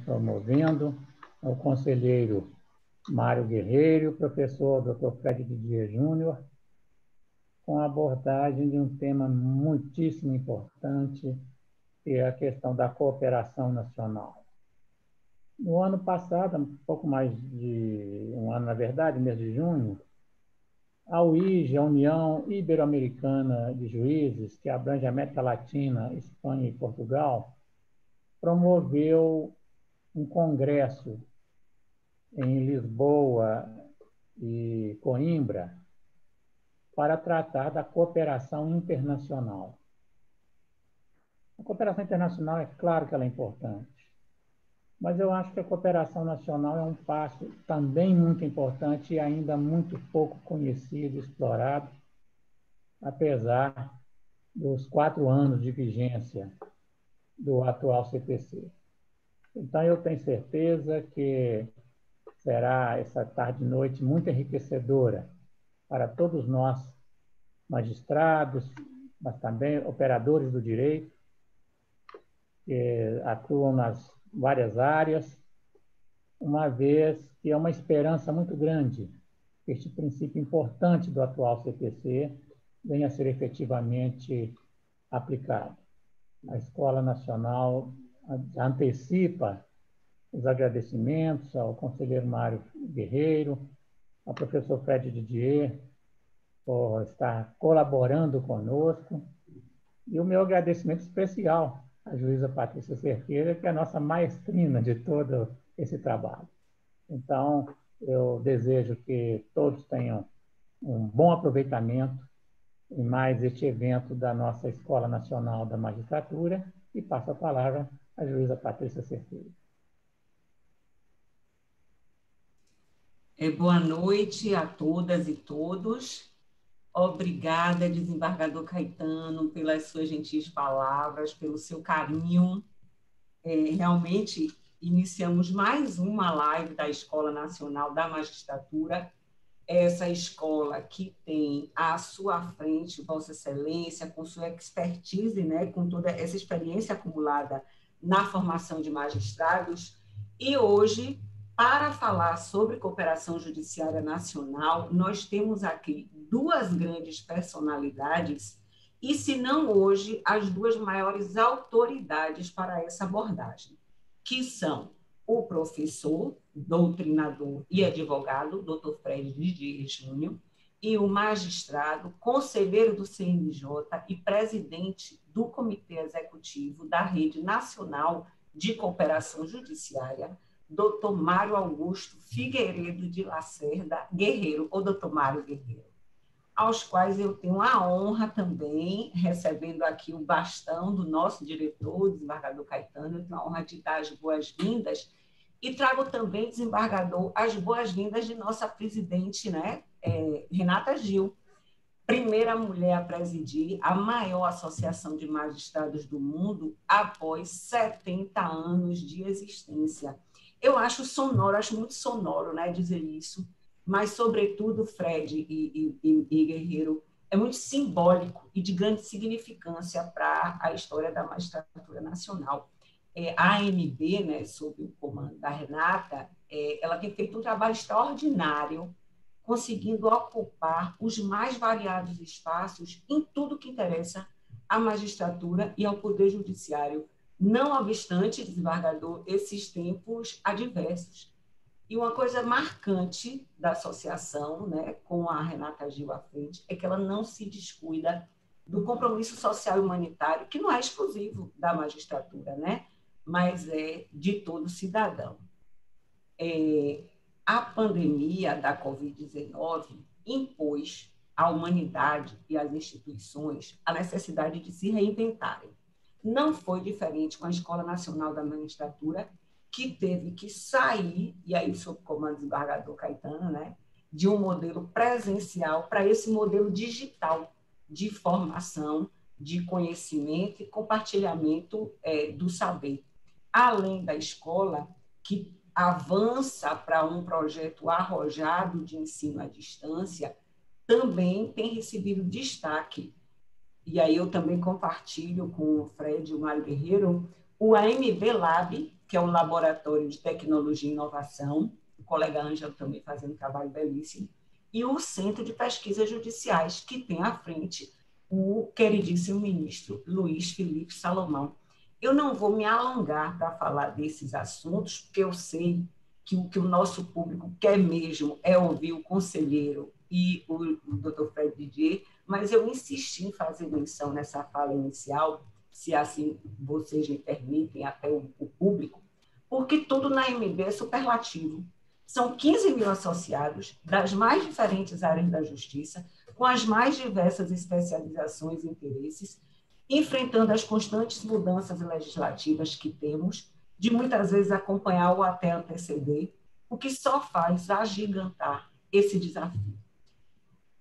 promovendo, ao conselheiro Mário Guerreiro, professor Dr. Fred Didier Júnior, com a abordagem de um tema muitíssimo importante, que é a questão da cooperação nacional. No ano passado, um pouco mais de um ano, na verdade, mês de junho, a UIJ, a União Ibero-Americana de Juízes, que abrange a América Latina, Espanha e Portugal, promoveu um congresso em Lisboa e Coimbra para tratar da cooperação internacional. A cooperação internacional, é claro que ela é importante, mas eu acho que a cooperação nacional é um passo também muito importante e ainda muito pouco conhecido, explorado, apesar dos 4 anos de vigência do atual CPC. Então, eu tenho certeza que será essa tarde e noite muito enriquecedora para todos nós, magistrados, mas também operadores do direito, que atuam nas várias áreas, uma vez que é uma esperança muito grande que este princípio importante do atual CPC venha a ser efetivamente aplicado. A Escola Nacional antecipa os agradecimentos ao conselheiro Mário Guerreiro, ao professor Fred Didier, por estar colaborando conosco, e o meu agradecimento especial à juíza Patrícia Cerqueira, que é a nossa maestrina de todo esse trabalho. Então, eu desejo que todos tenham um bom aproveitamento em mais este evento da nossa Escola Nacional da Magistratura, e passo a palavra à juíza Patrícia Cerqueira. Boa noite a todas e todos. Obrigada, desembargador Caetano, pelas suas gentis palavras, pelo seu carinho. Realmente, iniciamos mais uma live da Escola Nacional da Magistratura, essa escola que tem à sua frente Vossa Excelência, com sua expertise, né, com toda essa experiência acumulada na formação de magistrados, e hoje, para falar sobre cooperação judiciária nacional, nós temos aqui 2 grandes personalidades, e se não hoje, as 2 maiores autoridades para essa abordagem, que são o professor, doutrinador e advogado, Dr. Fred Didier Júnior, e o magistrado, conselheiro do CNJ e presidente do Comitê Executivo da Rede Nacional de Cooperação Judiciária, Dr. Mário Augusto Figueiredo de Lacerda Guerreiro, ou Dr. Mário Guerreiro, aos quais eu tenho a honra também, recebendo aqui o bastão do nosso diretor, o desembargador Caetano, eu tenho a honra de dar as boas-vindas, e trago também, desembargador, as boas-vindas de nossa presidente, né, Renata Gil, primeira mulher a presidir a maior associação de magistrados do mundo após 70 anos de existência. Eu acho sonoro, acho muito sonoro, né, dizer isso, mas, sobretudo, Fred e Guerreiro, é muito simbólico e de grande significância para a história da magistratura nacional. A AMB, né, sob o comando da Renata, ela tem feito um trabalho extraordinário, conseguindo ocupar os mais variados espaços em tudo que interessa à magistratura e ao Poder Judiciário, não obstante, desembargador, esses tempos adversos. E uma coisa marcante da associação, né, com a Renata Gil à frente, é que ela não se descuida do compromisso social e humanitário, que não é exclusivo da magistratura, né, mas é de todo cidadão. A pandemia da Covid-19 impôs à humanidade e às instituições a necessidade de se reinventarem. Não foi diferente com a Escola Nacional da Magistratura, que teve que sair, e aí sob o comando do desembargador Caetano, né, de um modelo presencial para esse modelo digital de formação, de conhecimento e compartilhamento do saber. Além da escola, que avança para um projeto arrojado de ensino à distância, também tem recebido destaque. E aí eu também compartilho com o Fred e o Mário Guerreiro o AMB Lab, que é o Laboratório de Tecnologia e Inovação, o colega Ângelo também fazendo um trabalho belíssimo, e o Centro de Pesquisas Judiciais, que tem à frente o queridíssimo ministro Luiz Felipe Salomão. Eu não vou me alongar para falar desses assuntos, porque eu sei que o que o nosso público quer mesmo é ouvir o conselheiro e o Dr. Fred Didier, mas eu insisti em fazer menção nessa fala inicial, se assim vocês me permitem, até o público, porque tudo na MB é superlativo. São 15 mil associados das mais diferentes áreas da justiça, com as mais diversas especializações e interesses, enfrentando as constantes mudanças legislativas que temos, de muitas vezes acompanhar ou até anteceder, o que só faz agigantar esse desafio.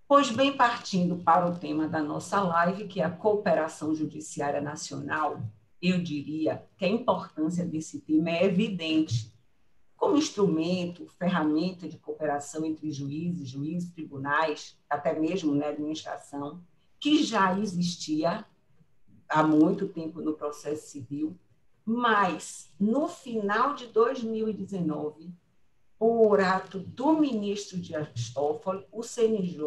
Pois bem, partindo para o tema da nossa live, que é a cooperação judiciária nacional, eu diria que a importância desse tema é evidente. Como instrumento, ferramenta de cooperação entre juízes, tribunais, até mesmo na administração, que já existia há muito tempo no processo civil, mas no final de 2019, por ato do ministro Dias Toffoli, o CNJ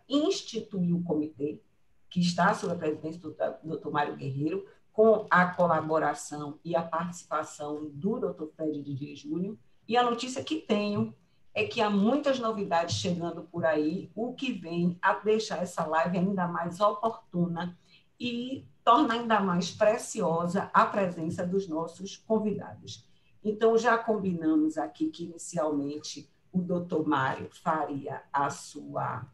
instituiu o comitê, que está sob a presidência do Dr. Mário Guerreiro, com a colaboração e a participação do Dr. Fred Didier Júnior, e a notícia que tenho é que há muitas novidades chegando por aí, o que vem a deixar essa live ainda mais oportuna e torna ainda mais preciosa a presença dos nossos convidados. Então, já combinamos aqui que, inicialmente, o doutor Mário faria a sua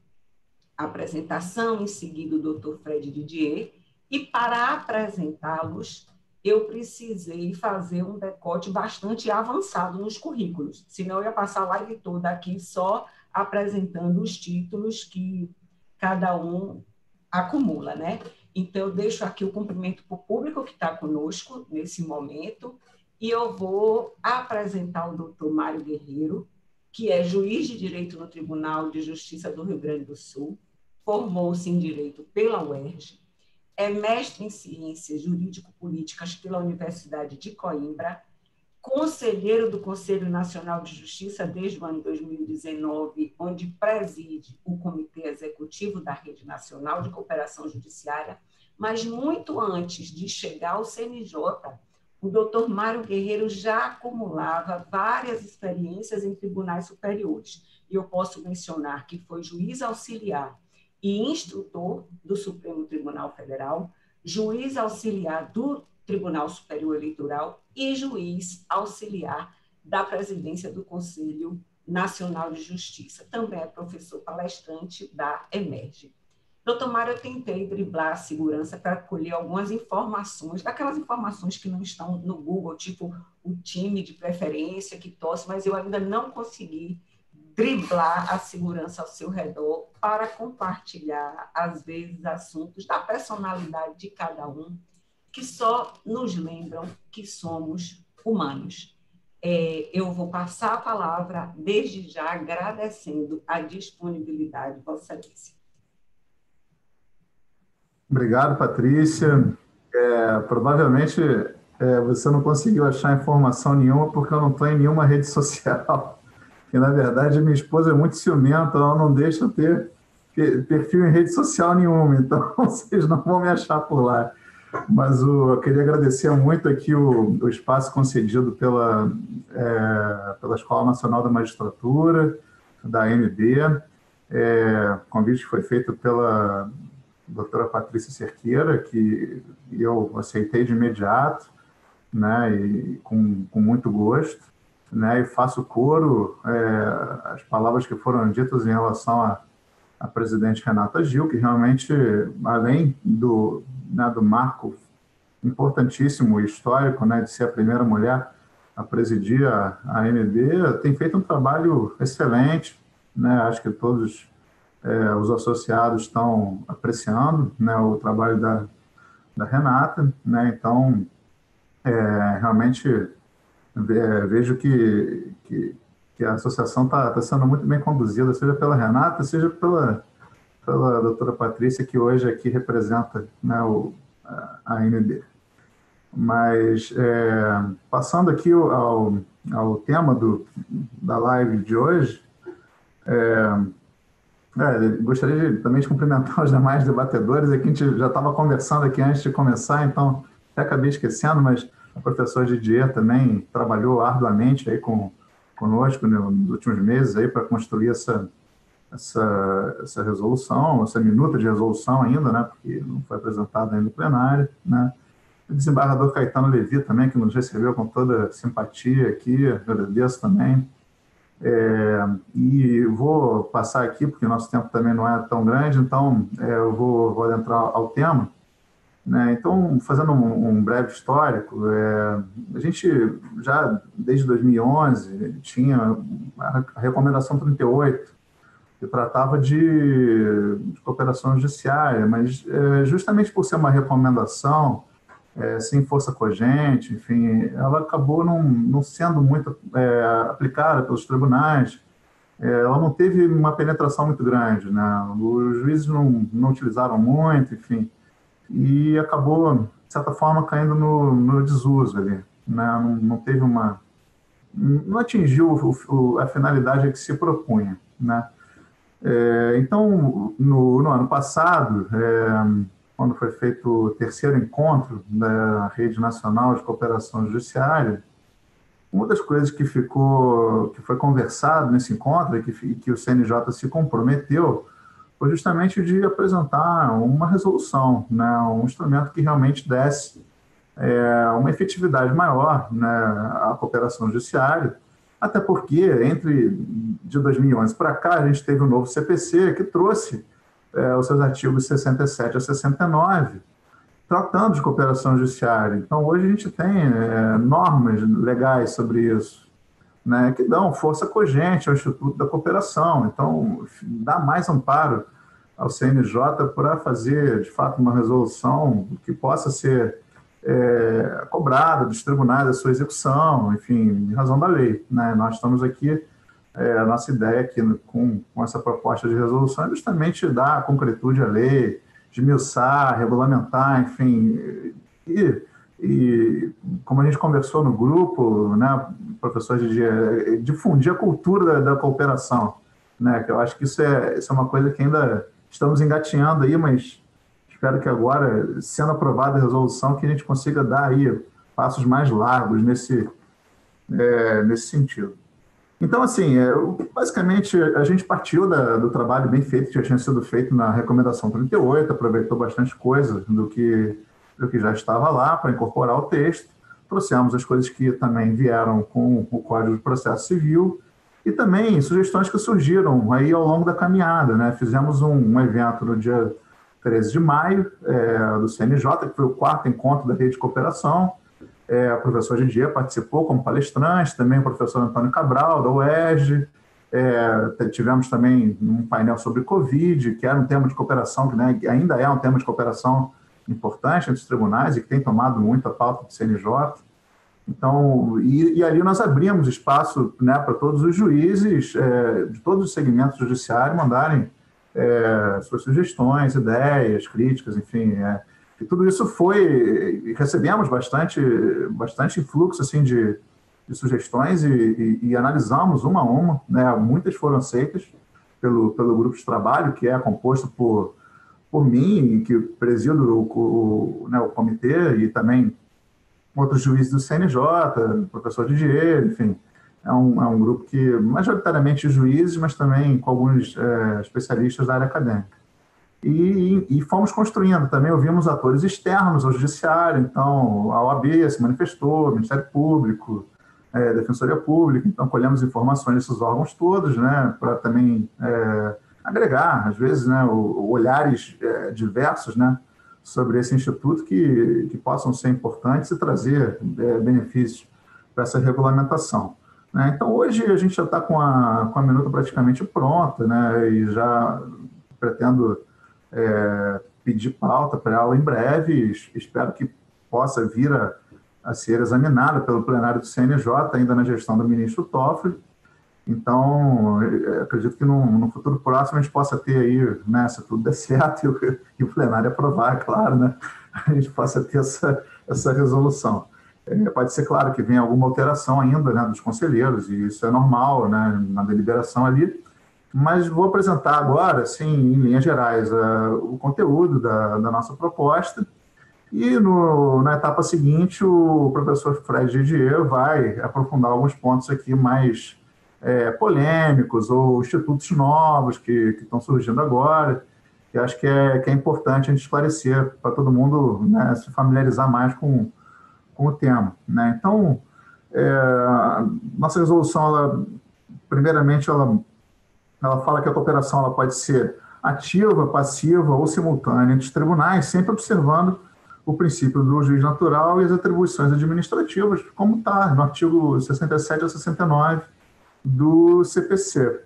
apresentação, em seguida o doutor Fred Didier, e para apresentá-los, eu precisei fazer um decote bastante avançado nos currículos, senão eu ia passar a live toda aqui só apresentando os títulos que cada um acumula, né? Então, eu deixo aqui o cumprimento para o público que está conosco nesse momento, e eu vou apresentar o doutor Mário Guerreiro, que é juiz de Direito no Tribunal de Justiça do Rio Grande do Sul, formou-se em Direito pela UERJ, é mestre em Ciências Jurídico-Políticas pela Universidade de Coimbra, conselheiro do Conselho Nacional de Justiça desde o ano 2019, onde preside o Comitê Executivo da Rede Nacional de Cooperação Judiciária, mas muito antes de chegar ao CNJ, o doutor Mário Guerreiro já acumulava várias experiências em tribunais superiores. E eu posso mencionar que foi juiz auxiliar e instrutor do Supremo Tribunal Federal, juiz auxiliar do Tribunal Superior Eleitoral e juiz auxiliar da presidência do Conselho Nacional de Justiça. Também é professor palestrante da EMERGE. Doutor Mário, eu tentei driblar a segurança para colher algumas informações, daquelas informações que não estão no Google, tipo o time de preferência que torce, mas eu ainda não consegui driblar a segurança ao seu redor para compartilhar, às vezes, assuntos da personalidade de cada um, que só nos lembram que somos humanos. Eu vou passar a palavra, desde já, agradecendo a disponibilidade, Vossa Excelência. Obrigado, Patrícia. Provavelmente você não conseguiu achar informação nenhuma porque eu não estou em nenhuma rede social. E, na verdade, minha esposa é muito ciumenta, ela não deixa eu ter perfil em rede social nenhuma, então vocês não vão me achar por lá. Mas eu queria agradecer muito aqui o espaço concedido pela Escola Nacional da Magistratura, da ANB. O convite foi feito pela doutora Patrícia Cerqueira, que eu aceitei de imediato, né, e com muito gosto, né, e faço coro às palavras que foram ditas em relação à presidente Renata Gil, que realmente, além do marco importantíssimo e histórico, né, de ser a primeira mulher a presidir a ANB, tem feito um trabalho excelente, né, acho que todos os associados estão apreciando, né, o trabalho da Renata, né, então realmente vejo que a associação está sendo muito bem conduzida, seja pela Renata, seja pela doutora Patrícia, que hoje aqui representa, né, a ANB. Mas, passando aqui ao tema da live de hoje, gostaria também de cumprimentar os demais debatedores. Aqui a gente já estava conversando aqui antes de começar, então até acabei esquecendo, mas o professor Didier também trabalhou arduamente aí conosco nos últimos meses aí para construir essa resolução, essa minuta de resolução ainda, né, porque não foi apresentada ainda no plenário, né. O desembargador Caetano Levi também, que nos recebeu com toda simpatia aqui, agradeço também. E vou passar aqui, porque o nosso tempo também não é tão grande, então eu vou adentrar ao tema, né? Então, fazendo um breve histórico, a gente já, desde 2011, tinha a recomendação 38, que tratava de cooperação judiciária, mas justamente por ser uma recomendação, sem força cogente, enfim, ela acabou não sendo muito aplicada pelos tribunais, ela não teve uma penetração muito grande, né? Os juízes não utilizaram muito, enfim, e acabou, de certa forma, caindo no desuso ali, né? Não teve não atingiu a finalidade a que se propunha, né? Então, no ano passado, quando foi feito o terceiro encontro da Rede Nacional de Cooperação Judiciária, uma das coisas que foi conversado nesse encontro, que o CNJ se comprometeu, foi justamente de apresentar uma resolução, né, um instrumento que realmente desse uma efetividade maior, né, à cooperação judiciária, até porque, de 2011 para cá, a gente teve o novo CPC, que trouxe os seus artigos 67 a 69, tratando de cooperação judiciária. Então, hoje a gente tem normas legais sobre isso, né, que dão força cogente ao Instituto da Cooperação. Então, dá mais amparo ao CNJ para fazer, de fato, uma resolução que possa ser cobrada dos tribunais a sua execução, enfim, em razão da lei, né? Nós estamos aqui, a nossa ideia aqui com essa proposta de resolução é justamente dar concretude à lei, esmiuçar, regulamentar, enfim, e como a gente conversou no grupo, né, professor Didier, difundir a cultura da cooperação, né, que eu acho que isso é uma coisa que ainda estamos engatinhando aí, mas espero que agora, sendo aprovada a resolução, que a gente consiga dar aí passos mais largos nesse sentido. Então, assim, basicamente, a gente partiu do trabalho bem feito que já tinha sido feito na recomendação 38, aproveitou bastante coisa do que já estava lá para incorporar ao texto, trouxemos as coisas que também vieram com o Código de Processo Civil e também sugestões que surgiram aí ao longo da caminhada, né? Fizemos um evento no dia 13 de maio, do CNJ, que foi o 4º encontro da Rede de Cooperação. O professor Didier participou como palestrante, também o professor Antônio Cabral, da UERJ. Tivemos também um painel sobre Covid, que era um tema de cooperação, que ainda é um tema de cooperação importante entre os tribunais e que tem tomado muito a pauta do CNJ. Então, e ali nós abrimos espaço, né, para todos os juízes de todos os segmentos judiciários mandarem suas sugestões, ideias, críticas, enfim. E tudo isso recebemos bastante influxo assim, de sugestões e analisamos uma a uma, né? Muitas foram aceitas pelo grupo de trabalho, que é composto por mim, que presido o comitê, e também outros juízes do CNJ, o professor Didier, enfim. É um grupo que, majoritariamente juízes, mas também com alguns especialistas da área acadêmica. E fomos construindo, também ouvimos atores externos ao judiciário, então a OAB se manifestou, o Ministério Público, Defensoria Pública, então colhemos informações desses órgãos todos, né, para também agregar, às vezes, né, olhares diversos, né, sobre esse instituto que possam ser importantes e trazer benefícios para essa regulamentação. Então, hoje a gente já está com a minuta praticamente pronta, né, e já pretendo pedir pauta para ela em breve, espero que possa vir a ser examinada pelo plenário do CNJ, ainda na gestão do ministro Toffoli. Então, acredito que no futuro próximo a gente possa ter aí, né, se tudo der certo e o plenário aprovar, é claro, né, a gente possa ter essa resolução. Pode ser, claro, que venha alguma alteração ainda, né, dos conselheiros, e isso é normal, né, na deliberação ali, mas vou apresentar agora, assim, em linhas gerais, o conteúdo da nossa proposta, e na etapa seguinte o professor Fred Didier vai aprofundar alguns pontos aqui mais polêmicos ou institutos novos que estão surgindo agora, que acho que é importante a gente esclarecer para todo mundo, né, se familiarizar mais com o tema, né? Então, nossa resolução, primeiramente, ela fala que a cooperação ela pode ser ativa, passiva ou simultânea entre os tribunais, sempre observando o princípio do juiz natural e as atribuições administrativas, como está no artigo 67 a 69 do CPC.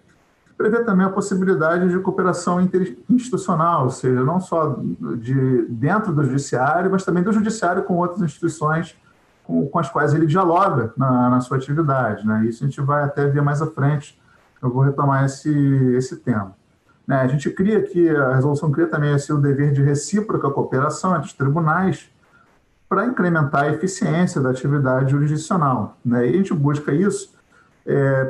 Prevê também a possibilidade de cooperação interinstitucional, ou seja, não só dentro do judiciário, mas também do judiciário com outras instituições com as quais ele dialoga na sua atividade, né? Isso a gente vai até ver mais à frente, eu vou retomar esse tema. A gente cria aqui, a resolução cria também o dever de recíproca cooperação entre os tribunais para incrementar a eficiência da atividade jurisdicional, né? E a gente busca isso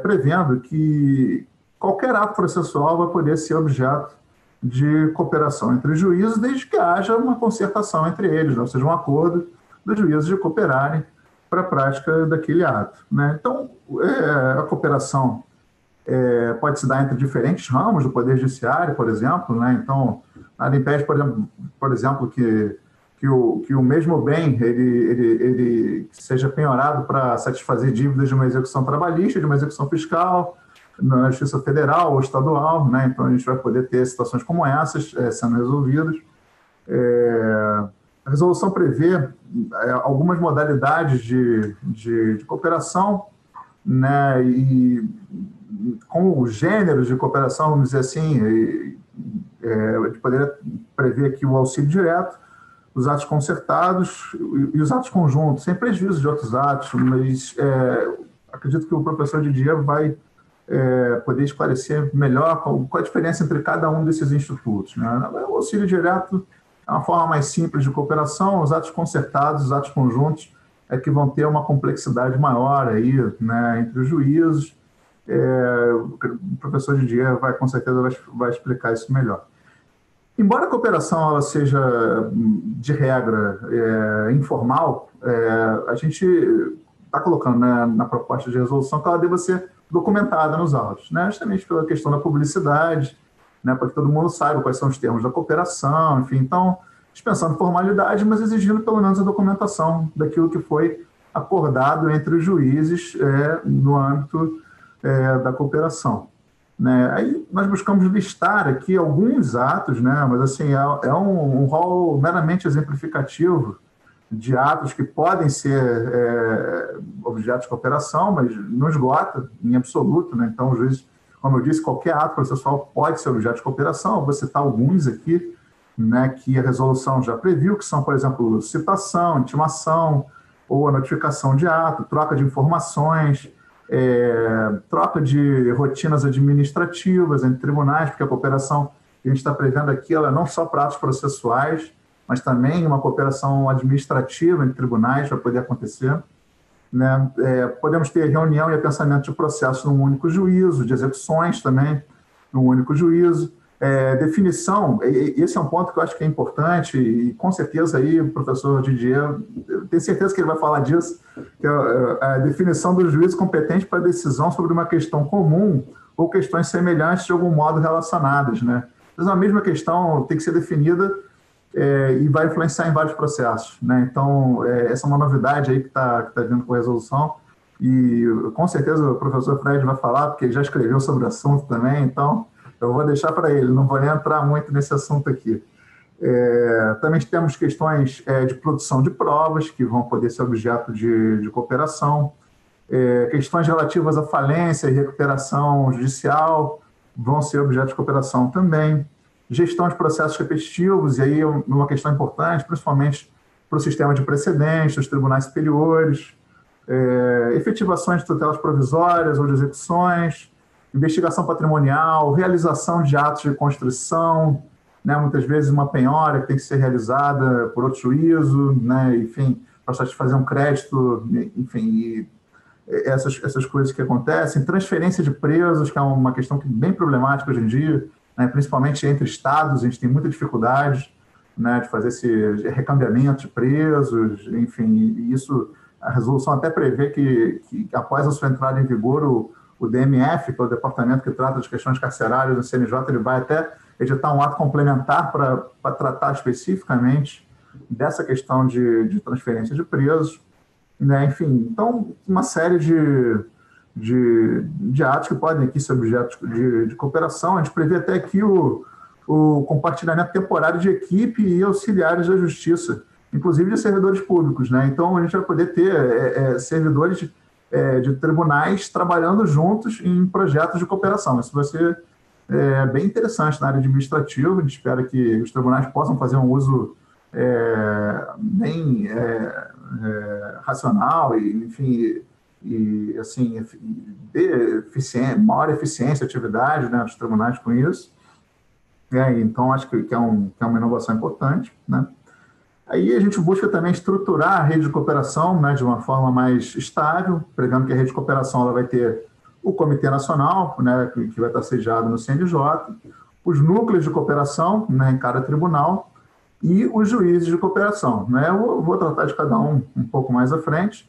prevendo que qualquer ato processual vai poder ser objeto de cooperação entre os juízes, desde que haja uma concertação entre eles, né? Ou seja, um acordo dos juízes de cooperarem para a prática daquele ato, né? Então, a cooperação pode se dar entre diferentes ramos do Poder Judiciário, por exemplo, né? Então, nada impede, por exemplo, que o mesmo bem ele seja penhorado para satisfazer dívidas de uma execução trabalhista, de uma execução fiscal, na Justiça Federal ou Estadual, né? Então, a gente vai poder ter situações como essas sendo resolvidas. A resolução prevê algumas modalidades de cooperação, né? E com os gêneros de cooperação, vamos dizer assim, a gente poderia prever aqui o auxílio direto, os atos concertados e os atos conjuntos, sem prejuízo de outros atos, mas acredito que o professor Didier vai poder esclarecer melhor qual a diferença entre cada um desses institutos, né? O auxílio direto é uma forma mais simples de cooperação, os atos concertados, os atos conjuntos que vão ter uma complexidade maior aí, né, entre os juízes. O professor Didier com certeza vai explicar isso melhor. Embora a cooperação ela seja, de regra, informal, a gente está colocando, né, na proposta de resolução que ela deva ser documentada nos autos, né, justamente pela questão da publicidade, né, para que todo mundo saiba quais são os termos da cooperação, enfim. Então, dispensando formalidade, mas exigindo pelo menos a documentação daquilo que foi acordado entre os juízes no âmbito da cooperação, né? Aí nós buscamos listar aqui alguns atos, né, mas assim, é um rol meramente exemplificativo de atos que podem ser objetos de cooperação, mas não esgota em absoluto, né? Então, o juiz, como eu disse, qualquer ato processual pode ser objeto de cooperação. Eu vou citar alguns aqui, né, que a resolução já previu, que são, por exemplo, citação, intimação ou a notificação de ato, troca de informações, troca de rotinas administrativas entre tribunais, porque a cooperação que a gente está prevendo aqui, ela é não só para atos processuais, mas também uma cooperação administrativa entre tribunais vai poder acontecer, né? Podemos ter reunião e apensamento de processos num único juízo, de execuções também num único juízo. Definição, esse é um ponto que eu acho que é importante, e com certeza aí o professor Didier, eu tenho certeza que ele vai falar disso, que é a definição do juiz competente para decisão sobre uma questão comum ou questões semelhantes de algum modo relacionadas, né? Mas a mesma questão tem que ser definida e vai influenciar em vários processos, né? Então, essa é uma novidade aí que está vindo com a resolução, e com certeza o professor Fred vai falar, porque ele já escreveu sobre o assunto também, então eu vou deixar para ele, não vou nem entrar muito nesse assunto aqui. Também temos questões de produção de provas, que vão poder ser objeto de cooperação, questões relativas à falência e recuperação judicial vão ser objeto de cooperação também, gestão de processos repetitivos, e aí é uma questão importante, principalmente para o sistema de precedentes, dos tribunais superiores, efetivações de tutelas provisórias ou de execuções, investigação patrimonial, realização de atos de construção, né, muitas vezes uma penhora que tem que ser realizada por outro juízo, né, enfim, para satisfazer um crédito, enfim, essas coisas que acontecem, transferência de presos, que é uma questão bem problemática hoje em dia, né, principalmente entre estados, a gente tem muita dificuldade, né, de fazer esse recambiamento de presos, enfim, e isso, a resolução até prevê que após a sua entrada em vigor, o DMF, que é o departamento que trata de questões carcerárias do CNJ, ele vai até editar um ato complementar para tratar especificamente dessa questão de transferência de presos, né? Enfim, então, uma série de atos que podem aqui ser objeto de cooperação. A gente prevê até aqui o compartilhamento temporário de equipe e auxiliares da justiça, inclusive de servidores públicos, né? Então, a gente vai poder ter servidores de tribunais trabalhando juntos em projetos de cooperação. Isso vai ser bem interessante na área administrativa. A gente espera que os tribunais possam fazer um uso bem racional e, enfim, e assim, maior eficiência e atividade, né, dos tribunais com isso. Então, acho que é uma inovação importante, né? Aí a gente busca também estruturar a rede de cooperação, né, de uma forma mais estável, prevendo que a rede de cooperação ela vai ter o Comitê Nacional, né, que vai estar sediado no CNJ, os núcleos de cooperação, né, em cada tribunal, e os juízes de cooperação, né? Eu vou tratar de cada um pouco mais à frente,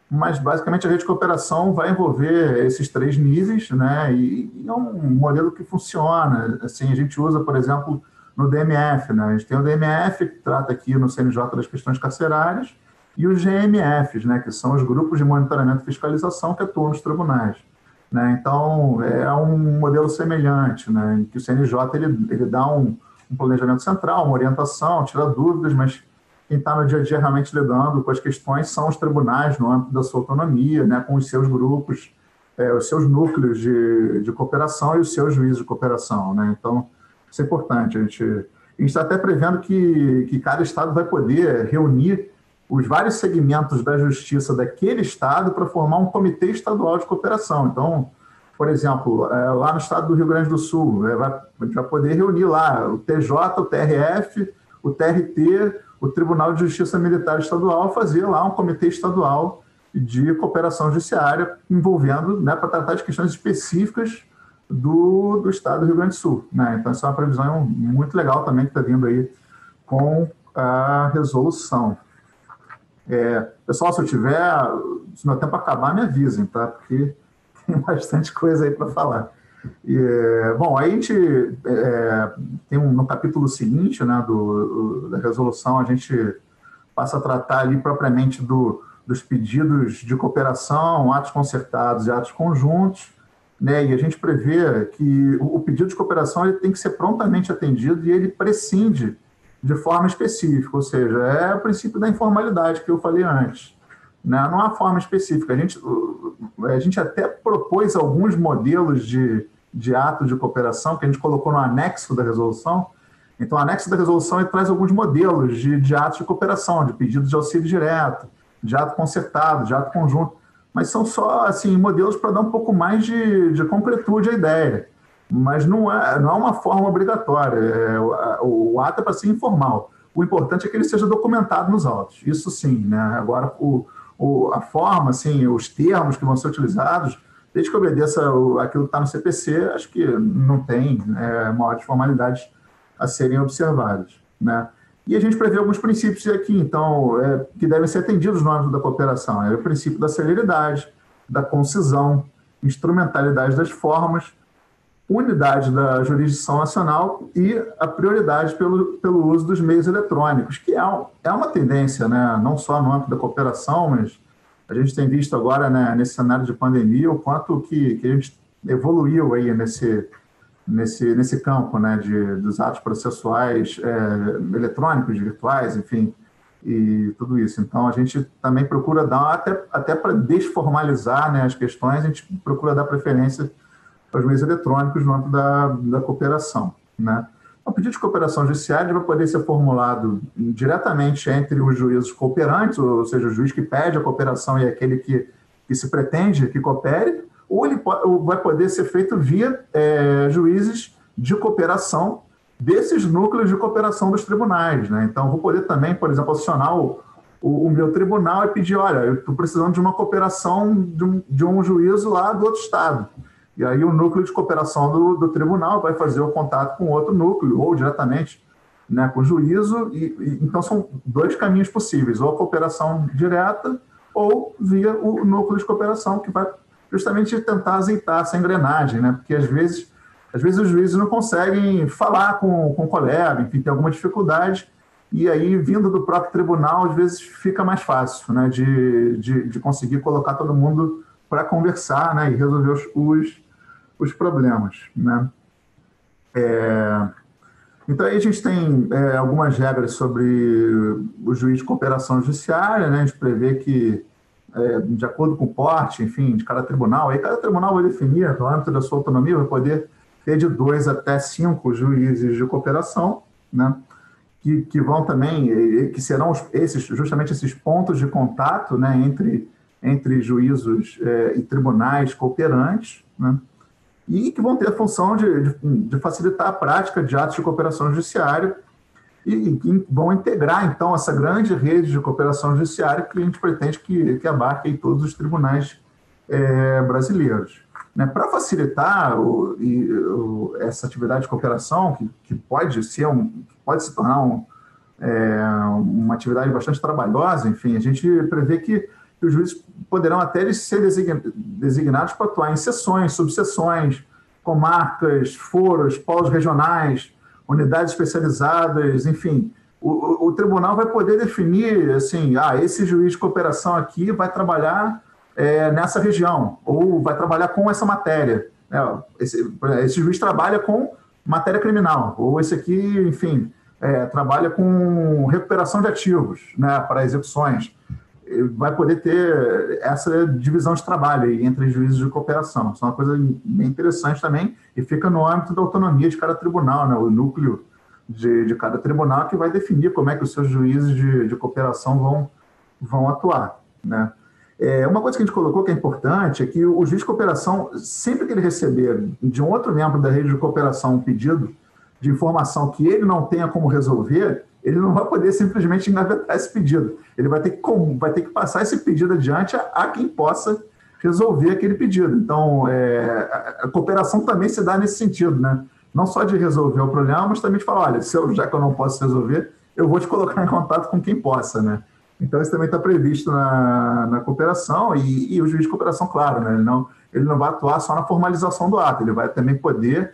mas basicamente a rede de cooperação vai envolver esses 3 níveis, né? E é um modelo que funciona. Assim, a gente usa, por exemplo, no DMF, né? A gente tem o DMF, que trata aqui no CNJ das questões carcerárias, e os GMFs, né? Que são os grupos de monitoramento e fiscalização que atuam nos tribunais, né? Então, é um modelo semelhante, né? Em que o CNJ ele dá um planejamento central, uma orientação, tira dúvidas, mas quem está no dia a dia realmente lidando com as questões são os tribunais no âmbito da sua autonomia, né, com os seus grupos, os seus núcleos de cooperação e os seus juízes de cooperação, né? Então, isso é importante. A gente está até prevendo que cada estado vai poder reunir os vários segmentos da justiça daquele estado para formar um comitê estadual de cooperação. Então, por exemplo, lá no estado do Rio Grande do Sul, a gente vai poder reunir lá o TJ, o TRF, o TRT, o Tribunal de Justiça Militar Estadual, fazer lá um comitê estadual de cooperação judiciária envolvendo, né, para tratar de questões específicas do estado do Rio Grande do Sul, né? Então, essa é uma previsão muito legal também que está vindo aí com a resolução. Pessoal, se meu tempo acabar, me avisem, tá? Porque tem bastante coisa aí para falar. Bom, aí a gente tem no capítulo seguinte, né, da resolução, a gente passa a tratar ali propriamente dos pedidos de cooperação, atos concertados e atos conjuntos, né, e a gente prevê que o pedido de cooperação ele tem que ser prontamente atendido e ele prescinde de forma específica, ou seja, é o princípio da informalidade que eu falei antes, né? Não há forma específica. A gente até propôs alguns modelos de atos de cooperação que a gente colocou no anexo da resolução. Então, o anexo da resolução ele traz alguns modelos de atos de cooperação, de pedidos de auxílio direto, de ato concertado, de ato conjunto, mas são só assim, modelos para dar um pouco mais de concretude à ideia. Mas não é uma forma obrigatória. O ato é para ser informal. O importante é que ele seja documentado nos autos. Isso sim, né? Agora, a forma, assim, os termos que vão ser utilizados, desde que obedeça aquilo que está no CPC, acho que não tem maiores formalidades a serem observadas, né? E a gente prevê alguns princípios aqui, então, que devem ser atendidos no âmbito da cooperação. É o princípio da celeridade, da concisão, instrumentalidade das formas, unidade da jurisdição nacional e a prioridade pelo uso dos meios eletrônicos, que é uma tendência, né? Não só no âmbito da cooperação, mas a gente tem visto agora, né, nesse cenário de pandemia, o quanto que a gente evoluiu aí nesse campo, né, dos atos processuais eletrônicos, virtuais, enfim, e tudo isso. Então, a gente também procura dar, até para desformalizar, né, as questões, a gente procura dar preferência aos meios eletrônicos no âmbito da cooperação, né? O pedido de cooperação judiciária vai poder ser formulado diretamente entre os juízes cooperantes, ou seja, o juiz que pede a cooperação e aquele que se pretende que coopere, ou vai poder ser feito via juízes de cooperação, desses núcleos de cooperação dos tribunais, né? Então, vou poder também, por exemplo, acionar o meu tribunal e pedir, olha, eu estou precisando de uma cooperação de um juízo lá do outro estado. E aí o núcleo de cooperação do tribunal vai fazer o contato com outro núcleo, ou diretamente, né, com o juízo. Então, são dois caminhos possíveis, ou a cooperação direta ou via o núcleo de cooperação, que vai justamente tentar azeitar essa engrenagem, né? Porque às vezes os juízes não conseguem falar com o colega, enfim, tem alguma dificuldade, e aí, vindo do próprio tribunal, às vezes fica mais fácil, né, de conseguir colocar todo mundo para conversar, né, e resolver os problemas, né. Então, aí a gente tem algumas regras sobre o juiz de cooperação judiciária, né, a gente prevê que, de acordo com o porte, enfim, de cada tribunal, aí cada tribunal vai definir, no âmbito da sua autonomia, vai poder ter de 2 até 5 juízes de cooperação, né, que vão também, que serão justamente esses pontos de contato, né, entre juízos e tribunais cooperantes, né, e que vão ter a função de facilitar a prática de atos de cooperação judiciária e que vão integrar, então, essa grande rede de cooperação judiciária que a gente pretende que abarque aí todos os tribunais brasileiros. Né, para facilitar essa atividade de cooperação, que pode se tornar uma atividade bastante trabalhosa, enfim, a gente prevê que os juízes poderão até ser designados para atuar em seções, subseções, comarcas, foros, polos regionais, unidades especializadas, enfim. O tribunal vai poder definir, assim, esse juiz de cooperação aqui vai trabalhar nessa região, ou vai trabalhar com essa matéria. Esse juiz trabalha com matéria criminal, ou esse aqui, enfim, trabalha com recuperação de ativos, né, para execuções. Vai poder ter essa divisão de trabalho aí entre juízes de cooperação. Isso é uma coisa bem interessante também, e fica no âmbito da autonomia de cada tribunal, né, o núcleo de cada tribunal que vai definir como é que os seus juízes de cooperação vão atuar, né. Uma coisa que a gente colocou que é importante é que o juiz de cooperação, sempre que ele receber de um outro membro da rede de cooperação um pedido de informação que ele não tenha como resolver, ele não vai poder simplesmente engavetar esse pedido. Ele vai ter que passar esse pedido adiante a quem possa resolver aquele pedido. Então, a cooperação também se dá nesse sentido, né? Não só de resolver o problema, mas também de falar, olha, já que eu não posso resolver, eu vou te colocar em contato com quem possa, né? Então, isso também está previsto na cooperação, e o juiz de cooperação, claro, né? Ele não vai atuar só na formalização do ato, ele vai também poder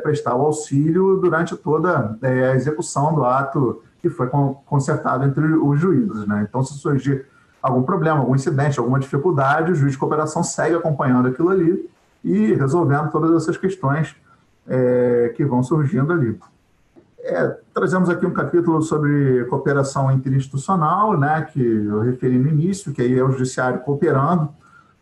prestar o auxílio durante toda a execução do ato que foi concertado entre os juízes, né? Então, se surgir algum problema, algum incidente, alguma dificuldade, o juiz de cooperação segue acompanhando aquilo ali e resolvendo todas essas questões que vão surgindo ali. Trazemos aqui um capítulo sobre cooperação interinstitucional, né, que eu referi no início, que aí é o judiciário cooperando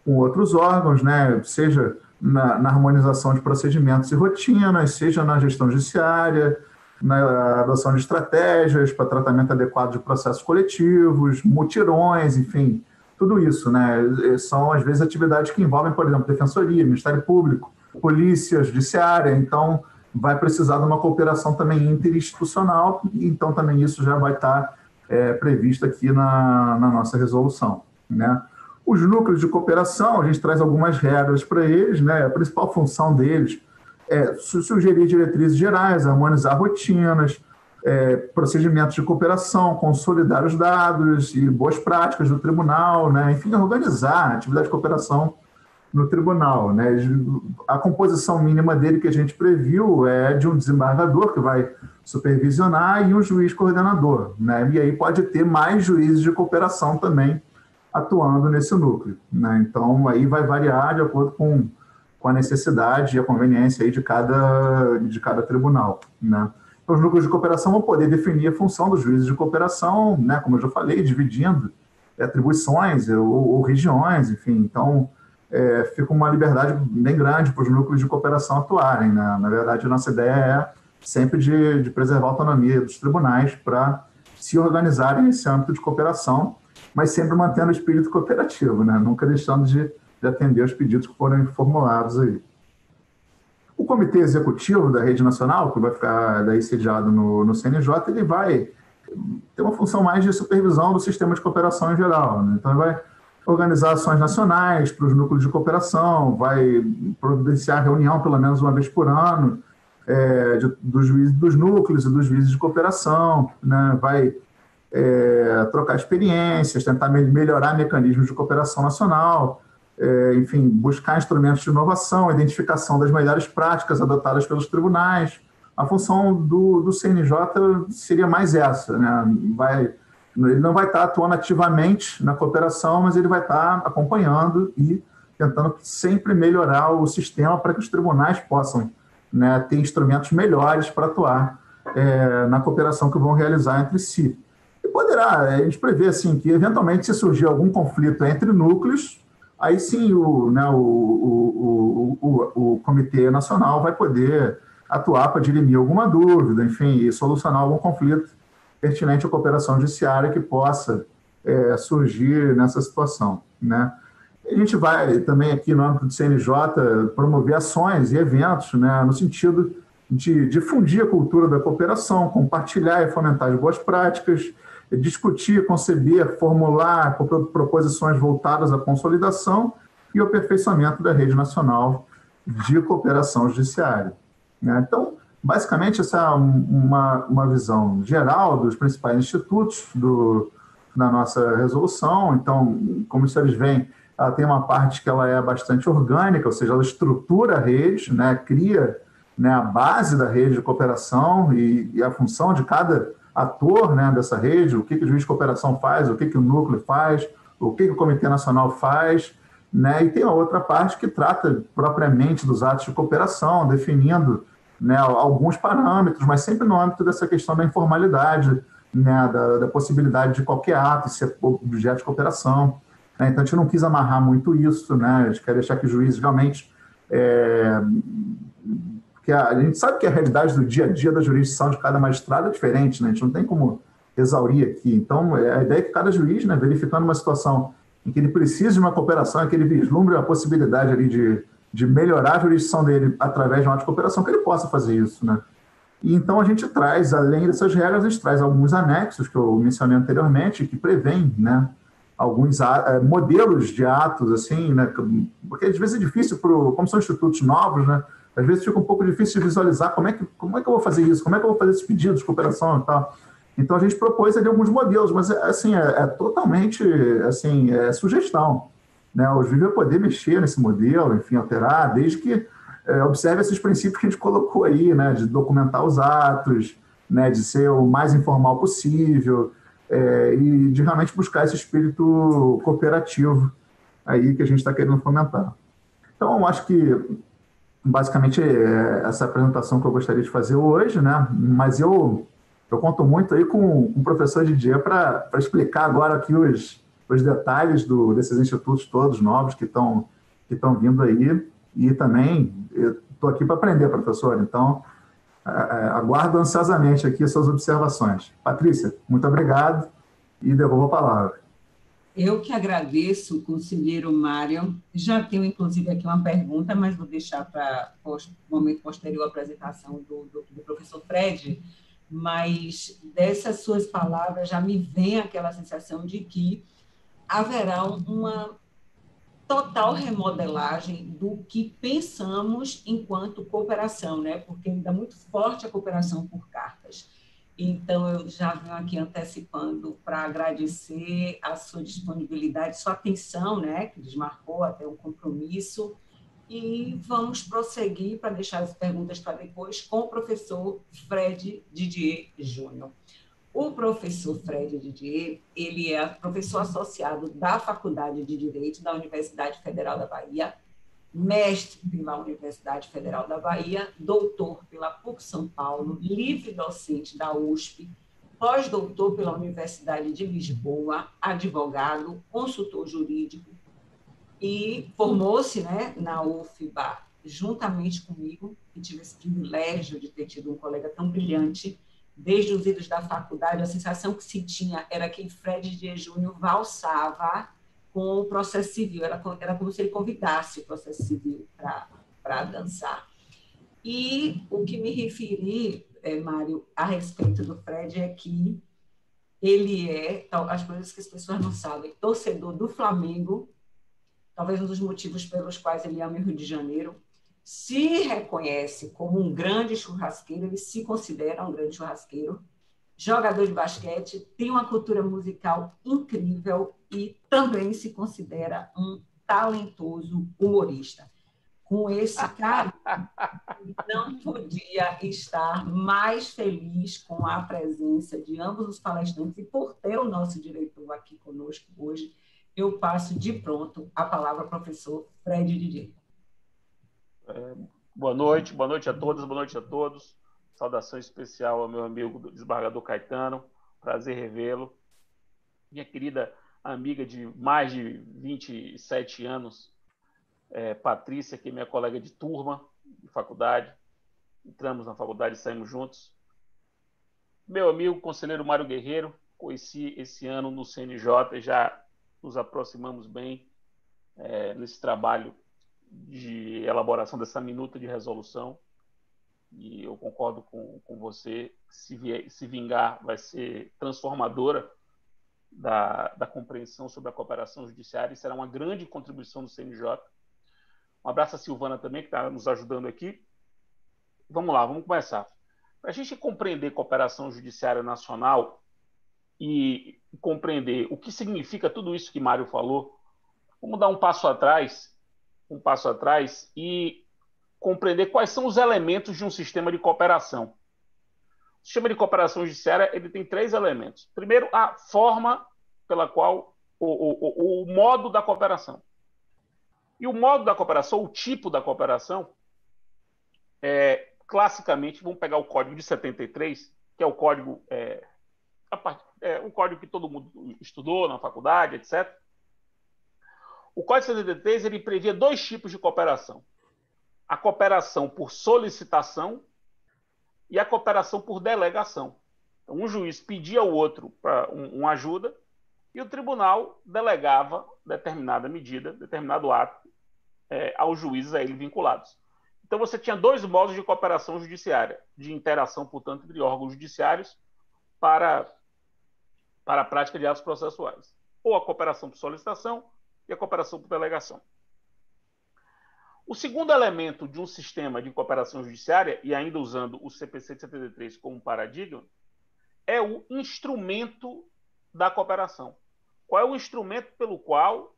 com outros órgãos, né, seja na harmonização de procedimentos e rotinas, seja na gestão judiciária, na adoção de estratégias para tratamento adequado de processos coletivos, mutirões, enfim, tudo isso, né, são às vezes atividades que envolvem, por exemplo, defensoria, Ministério Público, polícia judiciária, então vai precisar de uma cooperação também interinstitucional, então também isso já vai estar previsto aqui na nossa resolução, né. Os núcleos de cooperação, a gente traz algumas regras para eles, né? A principal função deles é sugerir diretrizes gerais, harmonizar rotinas, procedimentos de cooperação, consolidar os dados e boas práticas do tribunal, né? Enfim, organizar a atividade de cooperação no tribunal, né? A composição mínima dele que a gente previu é de um desembargador que vai supervisionar e um juiz coordenador, né? E aí pode ter mais juízes de cooperação também atuando nesse núcleo, né? Então, aí vai variar de acordo com a necessidade e a conveniência aí de cada tribunal, né? Então, os núcleos de cooperação vão poder definir a função dos juízes de cooperação, né? Como eu já falei, dividindo atribuições ou regiões, enfim. Então, fica uma liberdade bem grande para os núcleos de cooperação atuarem, né? Na verdade, a nossa ideia é sempre de preservar a autonomia dos tribunais para se organizarem nesse âmbito de cooperação, mas sempre mantendo o espírito cooperativo, né? Nunca deixando de atender os pedidos que foram formulados aí. O Comitê Executivo da Rede Nacional, que vai ficar daí sediado no CNJ, ele vai ter uma função mais de supervisão do sistema de cooperação em geral, né? Então, ele vai organizar ações nacionais para os núcleos de cooperação, vai providenciar reunião pelo menos uma vez por ano dos juízes dos núcleos e dos juízes de cooperação, né? Vai trocar experiências, tentar melhorar mecanismos de cooperação nacional, enfim, buscar instrumentos de inovação, identificação das melhores práticas adotadas pelos tribunais. A função do CNJ seria mais essa, né? Ele não vai estar atuando ativamente na cooperação, mas ele vai estar acompanhando e tentando sempre melhorar o sistema para que os tribunais possam, né, ter instrumentos melhores para atuar na cooperação que vão realizar entre si. E a gente prevê assim, que, eventualmente, se surgir algum conflito entre núcleos, aí sim o Comitê Nacional vai poder atuar para dirimir alguma dúvida, enfim, e solucionar algum conflito pertinente à cooperação judiciária que possa surgir nessa situação, né? A gente vai também aqui no âmbito do CNJ promover ações e eventos, né, no sentido de difundir a cultura da cooperação, compartilhar e fomentar as boas práticas, discutir, conceber, formular proposições voltadas à consolidação e ao aperfeiçoamento da rede nacional de cooperação judiciária, né? Então, basicamente, essa é uma visão geral dos principais institutos na nossa resolução. Então, como vocês veem, ela tem uma parte que ela é bastante orgânica, ou seja, ela estrutura a rede, né, cria, né, a base da rede de cooperação e a função de cada ator, né, dessa rede, o que o juiz de cooperação faz, o que o núcleo faz, o que o Comitê Nacional faz, né, e tem a outra parte que trata propriamente dos atos de cooperação, definindo, né, alguns parâmetros, mas sempre no âmbito dessa questão da informalidade, né, da possibilidade de qualquer ato ser objeto de cooperação, né? Então, a gente não quis amarrar muito isso, né? A gente quer deixar que os juízes realmente... Porque a gente sabe que a realidade do dia a dia da jurisdição de cada magistrado é diferente, né? A gente não tem como exaurir aqui. Então, a ideia é que cada juiz, né, verificando uma situação em que ele precisa de uma cooperação, em que ele vislumbre a possibilidade ali de melhorar a jurisdição dele através de uma ato de cooperação, que ele possa fazer isso, né? E então a gente traz, além dessas regras, a gente traz alguns anexos que eu mencionei anteriormente, que prevêem, né, alguns modelos de atos, assim, né, porque às vezes é difícil, como são institutos novos, né, às vezes fica um pouco difícil de visualizar como é que eu vou fazer isso, como é que eu vou fazer esses pedidos de cooperação e tal. Então a gente propôs ali alguns modelos, mas assim, totalmente assim, sugestão, né? O juiz vai poder mexer nesse modelo, enfim, alterar, desde que observe esses princípios que a gente colocou aí, né, de documentar os atos, né, de ser o mais informal possível, e de realmente buscar esse espírito cooperativo aí que a gente está querendo fomentar. Então, eu acho que, basicamente, essa apresentação que eu gostaria de fazer hoje, né, mas eu conto muito aí com o professor Didier para explicar agora aqui os detalhes desses institutos todos novos que estão vindo aí. E também estou aqui para aprender, professor. Então, aguardo ansiosamente aqui as suas observações. Patrícia, muito obrigado e devolvo a palavra. Eu que agradeço, conselheiro Mário. Já tenho, inclusive, aqui uma pergunta, mas vou deixar para o momento posterior à apresentação do professor Fred. Mas dessas suas palavras já me vem aquela sensação de que haverá uma total remodelagem do que pensamos enquanto cooperação, né? Porque ainda é muito forte a cooperação por cartas. Então, eu já venho aqui antecipando para agradecer a sua disponibilidade, sua atenção, né? Que desmarcou até um compromisso. E vamos prosseguir para deixar as perguntas para depois com o professor Fred Didier Júnior. O professor Fred Didier, ele é professor associado da Faculdade de Direito da Universidade Federal da Bahia, mestre pela Universidade Federal da Bahia, doutor pela PUC São Paulo, livre docente da USP, pós-doutor pela Universidade de Lisboa, advogado, consultor jurídico, e formou-se, né, na UFBA juntamente comigo, e tive esse privilégio de ter tido um colega tão brilhante. Desde os idos da faculdade, a sensação que se tinha era que Fred Didier Júnior valsava com o processo civil, era como se ele convidasse o processo civil para dançar. E o que me referi, Mário, a respeito do Fred é que ele é, as coisas que as pessoas não sabem, torcedor do Flamengo, talvez um dos motivos pelos quais ele ama o Rio de Janeiro, se reconhece como um grande churrasqueiro, ele se considera um grande churrasqueiro, jogador de basquete, tem uma cultura musical incrível e também se considera um talentoso humorista. Com esse cara, não podia estar mais feliz com a presença de ambos os palestrantes e por ter o nosso diretor aqui conosco hoje, eu passo de pronto a palavra ao professor Fred DJ. Boa noite a todas, boa noite a todos. Saudação especial ao meu amigo desembargador Caetano, prazer revê-lo. Minha querida amiga de mais de 27 anos, Patrícia, que é minha colega de turma de faculdade. Entramos na faculdade e saímos juntos. Meu amigo conselheiro Mário Guerreiro, conheci esse ano no CNJ, já nos aproximamos bem nesse trabalho de elaboração dessa minuta de resolução. E eu concordo com você, se vingar, vai ser transformadora da compreensão sobre a cooperação judiciária e será uma grande contribuição do CNJ. Um abraço a Silvana também, que está nos ajudando aqui. Vamos lá, vamos começar. Para a gente compreender cooperação judiciária nacional e compreender o que significa tudo isso que Mário falou, vamos dar um passo atrás e compreender quais são os elementos de um sistema de cooperação. O sistema de cooperação judiciária ele tem 3 elementos. Primeiro, a forma pela qual o modo da cooperação. E o modo da cooperação, o tipo da cooperação, classicamente, vamos pegar o Código de 73, que é o código, o código que todo mundo estudou na faculdade, etc. O Código de 73 ele previa 2 tipos de cooperação. A cooperação por solicitação e a cooperação por delegação. Então, um juiz pedia ao outro para uma ajuda e o tribunal delegava determinada medida, determinado ato aos juízes a ele vinculados. Então, você tinha 2 modos de cooperação judiciária, de interação, portanto, entre órgãos judiciários para a prática de atos processuais. Ou a cooperação por solicitação e a cooperação por delegação. O segundo elemento de um sistema de cooperação judiciária, e ainda usando o CPC de 73 como paradigma, é o instrumento da cooperação. Qual é o instrumento pelo qual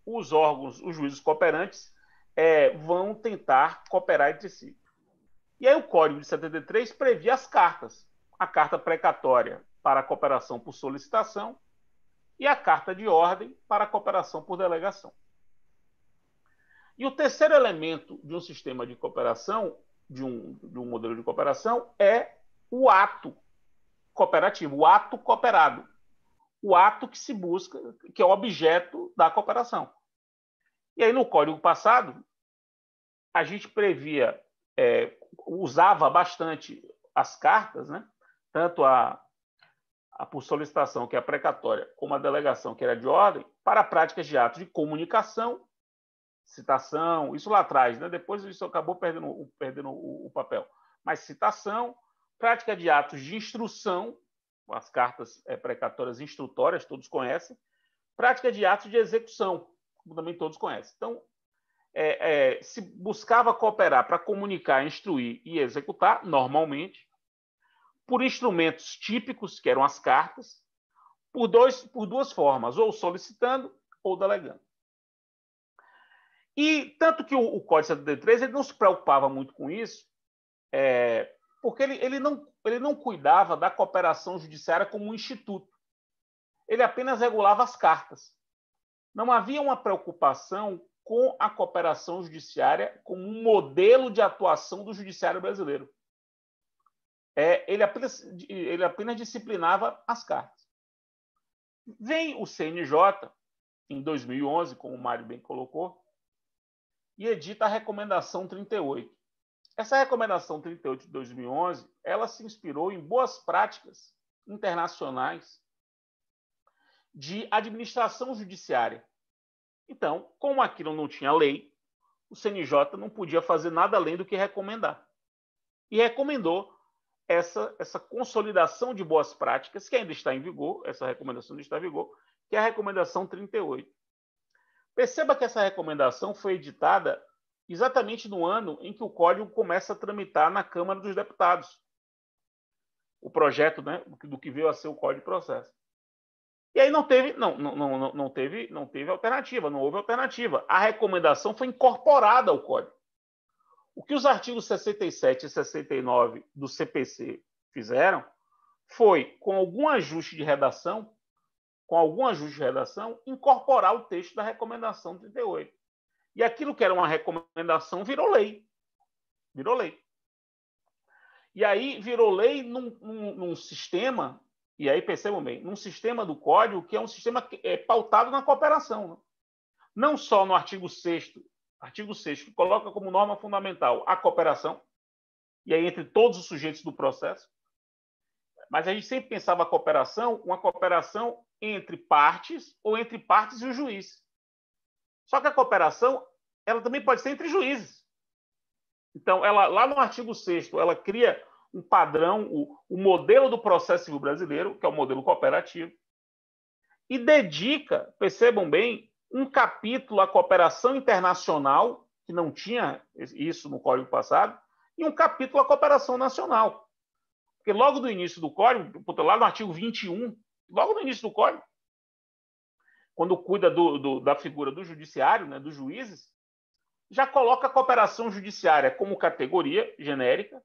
os órgãos, os juízes cooperantes, vão tentar cooperar entre si? E aí o Código de 73 previa as cartas. A carta precatória para a cooperação por solicitação e a carta de ordem para a cooperação por delegação. E o terceiro elemento de um sistema de cooperação, de um modelo de cooperação, é o ato cooperativo, o ato cooperado. O ato que se busca, que é o objeto da cooperação. E aí, no Código passado, a gente previa, usava bastante as cartas, né? Tanto a por solicitação, que é a precatória, como a delegação, que era de ordem, para práticas de atos de comunicação, citação, isso lá atrás, né? Depois isso acabou perdendo o papel. Mas citação, prática de atos de instrução, as cartas precatórias instrutórias, todos conhecem, prática de atos de execução, como também todos conhecem. Então, se buscava cooperar para comunicar, instruir e executar, normalmente, por instrumentos típicos, que eram as cartas, por 2 formas, ou solicitando ou delegando. E tanto que o Código 73 ele não se preocupava muito com isso, porque ele não cuidava da cooperação judiciária como um instituto. Ele apenas regulava as cartas. Não havia uma preocupação com a cooperação judiciária como um modelo de atuação do judiciário brasileiro. Ele apenas disciplinava as cartas. Vem o CNJ, em 2011, como o Mário bem colocou, e edita a Recomendação 38. Essa Recomendação 38 de 2011, ela se inspirou em boas práticas internacionais de administração judiciária. Então, como aquilo não tinha lei, o CNJ não podia fazer nada além do que recomendar. E recomendou essa consolidação de boas práticas, que ainda está em vigor, essa recomendação ainda está em vigor, que é a recomendação 38. Perceba que essa recomendação foi editada exatamente no ano em que o Código começa a tramitar na Câmara dos Deputados. O projeto, né, do que veio a ser o Código de Processo. E aí não teve alternativa, não houve alternativa. A recomendação foi incorporada ao Código. O que os artigos 67 e 69 do CPC fizeram foi, com algum ajuste de redação, incorporar o texto da recomendação 38. E aquilo que era uma recomendação virou lei. Virou lei. E aí virou lei num sistema, e aí percebam bem, num sistema do Código que é um sistema pautado na cooperação. Né? Não só no artigo 6º, que coloca como norma fundamental a cooperação, e aí entre todos os sujeitos do processo, mas a gente sempre pensava a cooperação, uma cooperação entre partes ou entre partes e o juiz. Só que a cooperação, ela também pode ser entre juízes. Então, lá no artigo 6º, ela cria um padrão, o modelo do processo civil brasileiro, que é o modelo cooperativo, e dedica, percebam bem, um capítulo à cooperação internacional, que não tinha isso no Código passado, e um capítulo à cooperação nacional. Porque logo no início do Código, lá no artigo 21, logo no início do Código, quando cuida da figura do judiciário, né, dos juízes, já coloca a cooperação judiciária como categoria genérica,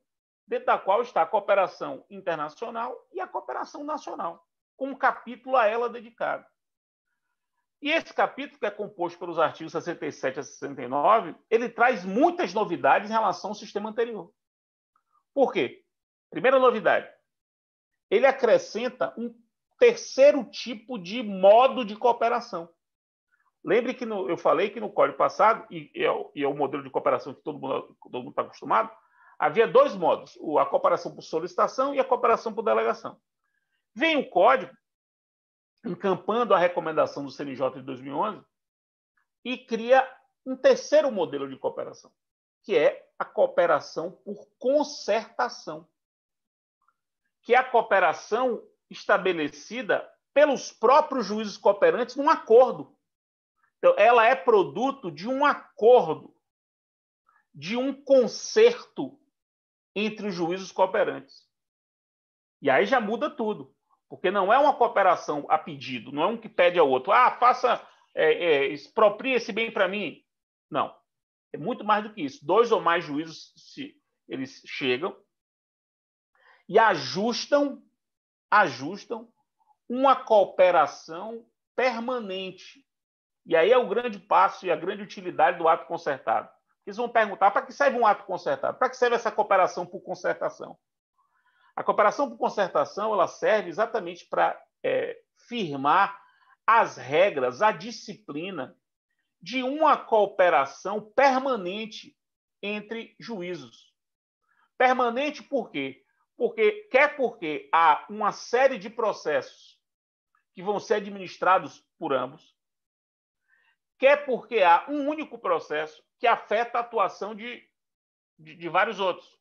dentro da qual está a cooperação internacional e a cooperação nacional, com um capítulo a ela dedicado. E esse capítulo, que é composto pelos artigos 67 a 69, ele traz muitas novidades em relação ao sistema anterior. Por quê? Primeira novidade, ele acrescenta um terceiro tipo de modo de cooperação. Lembre que eu falei que no Código passado, e é o modelo de cooperação que todo mundo está acostumado, havia dois modos, a cooperação por solicitação e a cooperação por delegação. Vem o Código, encampando a recomendação do CNJ de 2011, e cria um terceiro modelo de cooperação, que é a cooperação por concertação, que é a cooperação estabelecida pelos próprios juízes cooperantes num acordo. Então, ela é produto de um acordo, de um concerto entre os juízes cooperantes. E aí já muda tudo, porque não é uma cooperação a pedido, não é um que pede ao outro, exproprie esse bem para mim. Não, é muito mais do que isso. Dois ou mais juízes, eles chegam e ajustam uma cooperação permanente. E aí é o grande passo e a grande utilidade do ato concertado. Eles vão perguntar, para que serve um ato concertado? Para que serve essa cooperação por concertação? A cooperação por concertação, ela serve exatamente para firmar as regras, a disciplina de uma cooperação permanente entre juízos. Permanente por quê? Porque há uma série de processos que vão ser administrados por ambos, quer porque há um único processo que afeta a atuação de vários outros.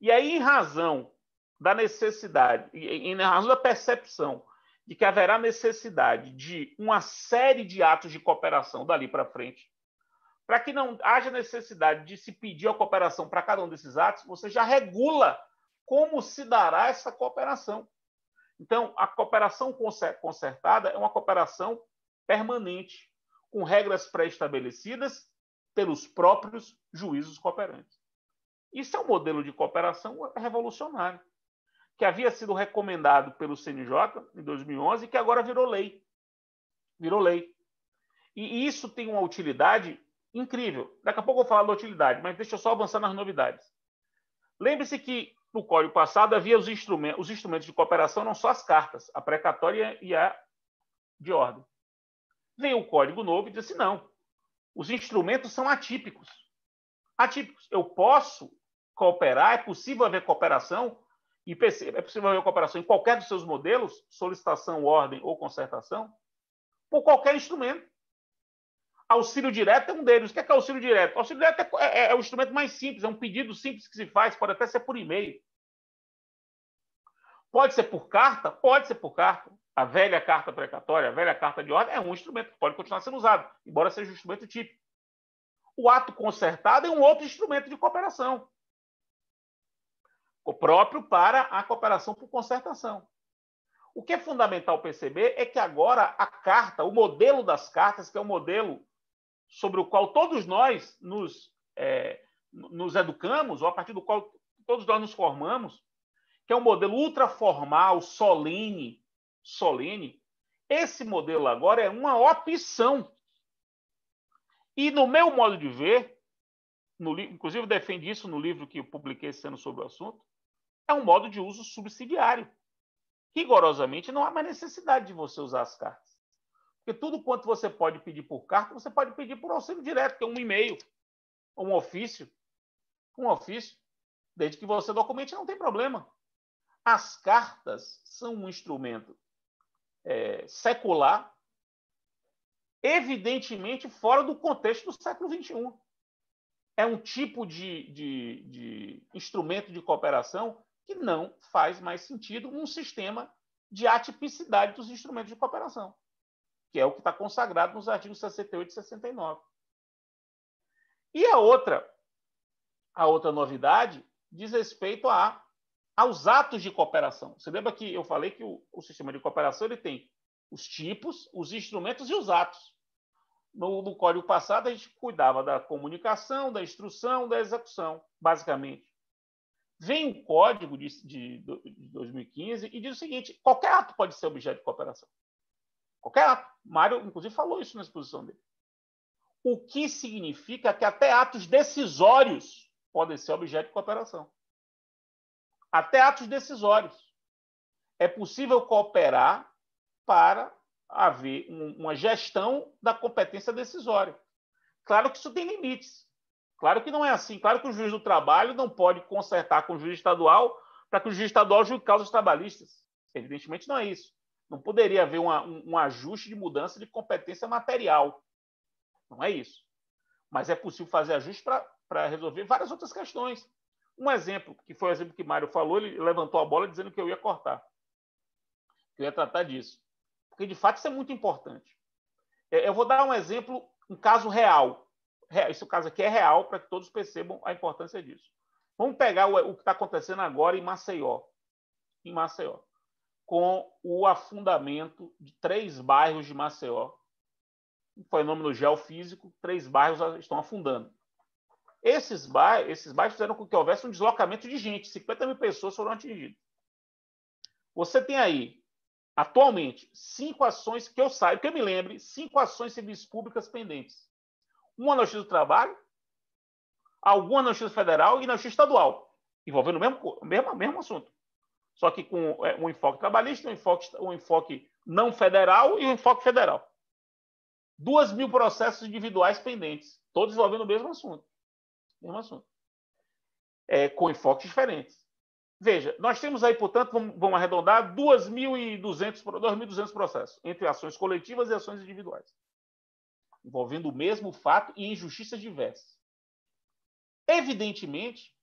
E aí, em razão da necessidade, em razão da percepção de que haverá necessidade de uma série de atos de cooperação dali para frente, para que não haja necessidade de se pedir a cooperação para cada um desses atos, você já regula como se dará essa cooperação. Então, a cooperação concertada é uma cooperação permanente, com regras pré-estabelecidas pelos próprios juízos cooperantes. Isso é um modelo de cooperação revolucionário, que havia sido recomendado pelo CNJ em 2011 e que agora virou lei. Virou lei. E isso tem uma utilidade incrível. Daqui a pouco eu vou falar da utilidade, mas deixa eu só avançar nas novidades. Lembre-se que no Código passado havia os instrumentos de cooperação, não só as cartas, a precatória e a de ordem. Veio o Código novo e disse, não, os instrumentos são atípicos. Atípicos. Eu posso cooperar, é possível haver cooperação, e é possível haver cooperação em qualquer dos seus modelos, solicitação, ordem ou concertação, por qualquer instrumento. Auxílio direto é um deles. O que é auxílio direto? Auxílio direto é o instrumento mais simples, é um pedido simples que se faz, pode até ser por e-mail. Pode ser por carta? Pode ser por carta. A velha carta precatória, a velha carta de ordem é um instrumento que pode continuar sendo usado, embora seja um instrumento típico. O ato concertado é um outro instrumento de cooperação, o próprio para a cooperação por concertação. O que é fundamental perceber é que agora a carta, o modelo das cartas, que é o modelo sobre o qual todos nós nos educamos, ou a partir do qual todos nós nos formamos, que é um modelo ultraformal, solene, esse modelo agora é uma opção. E no meu modo de ver, inclusive eu defendo isso no livro que eu publiquei esse ano sobre o assunto, é um modo de uso subsidiário. Rigorosamente, não há mais necessidade de você usar as cartas. Porque tudo quanto você pode pedir por carta, você pode pedir por auxílio direto, que é um e-mail, um ofício. Desde que você documente, não tem problema. As cartas são um instrumento secular, evidentemente fora do contexto do século XXI. É um tipo de instrumento de cooperação que não faz mais sentido num sistema de atipicidade dos instrumentos de cooperação, que é o que está consagrado nos artigos 68 e 69. E a outra novidade diz respeito aos atos de cooperação. Você lembra que eu falei que o sistema de cooperação ele tem os tipos, os instrumentos e os atos. No código passado, a gente cuidava da comunicação, da instrução, da execução, basicamente. Vem o código de 2015 e diz o seguinte: qualquer ato pode ser objeto de cooperação. Qualquer ato. Mário, inclusive, falou isso na exposição dele. O que significa que até atos decisórios podem ser objeto de cooperação. Até atos decisórios. É possível cooperar para haver uma gestão da competência decisória. Claro que isso tem limites. Claro que não é assim. Claro que o juiz do trabalho não pode concertar com o juiz estadual para que o juiz estadual julgue causas trabalhistas. Evidentemente não é isso. Não poderia haver um ajuste de mudança de competência material. Não é isso. Mas é possível fazer ajuste para resolver várias outras questões. Um exemplo, que foi o exemplo que Mário falou, ele levantou a bola dizendo que eu ia cortar. Que eu ia tratar disso. Porque, de fato, isso é muito importante. Eu vou dar um exemplo, um caso real. Esse caso aqui é real, para que todos percebam a importância disso. Vamos pegar o que está acontecendo agora em Maceió. Com o afundamento de 3 bairros de Maceió. Um fenômeno geofísico, 3 bairros estão afundando. Esses bairros fizeram com que houvesse um deslocamento de gente. 50 mil pessoas foram atingidas. Você tem aí, atualmente, 5 ações, que eu me lembre, 5 ações civis públicas pendentes. Uma na Justiça do Trabalho, alguma na Justiça Federal e na Justiça Estadual, envolvendo o mesmo assunto. Só que com um enfoque trabalhista, um enfoque não federal e um enfoque federal. 2.000 processos individuais pendentes, todos envolvendo o mesmo assunto. Com enfoques diferentes. Veja, nós temos aí, portanto, vamos arredondar, 2.200 processos, entre ações coletivas e ações individuais, envolvendo o mesmo fato e injustiças diversas. Evidentemente,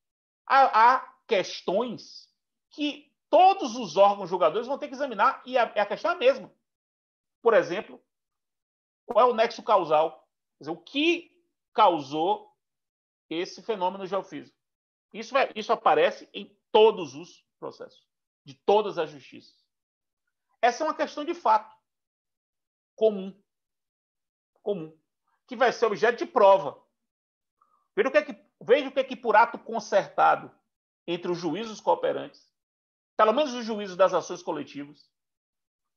há questões que todos os órgãos julgadores vão ter que examinar, e a questão é a mesma. Por exemplo, qual é o nexo causal? Quer dizer, o que causou esse fenômeno geofísico? Isso aparece em todos os processos, de todas as justiças. Essa é uma questão de fato comum, que vai ser objeto de prova. Veja o que é que por ato concertado entre os juízos cooperantes, pelo menos os juízos das ações coletivas,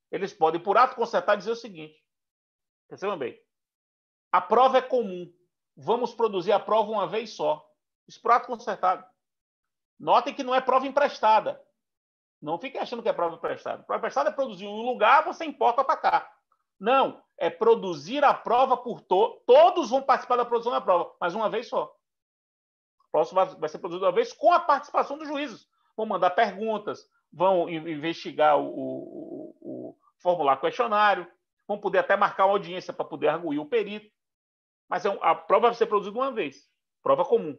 eles podem, por ato concertado, dizer o seguinte: percebam bem, a prova é comum, vamos produzir a prova uma vez só. Isso por ato concertado. Notem que não é prova emprestada. Não fiquem achando que é prova emprestada. Prova emprestada é produzir em um lugar, você importa para cá. Não, é produzir a prova por todos vão participar da produção da prova, mas uma vez só. A prova vai ser produzida uma vez com a participação dos juízes. Vão mandar perguntas, vão investigar formular questionário, vão poder até marcar uma audiência para poder arguir o perito. Mas a prova vai ser produzida uma vez. Prova comum.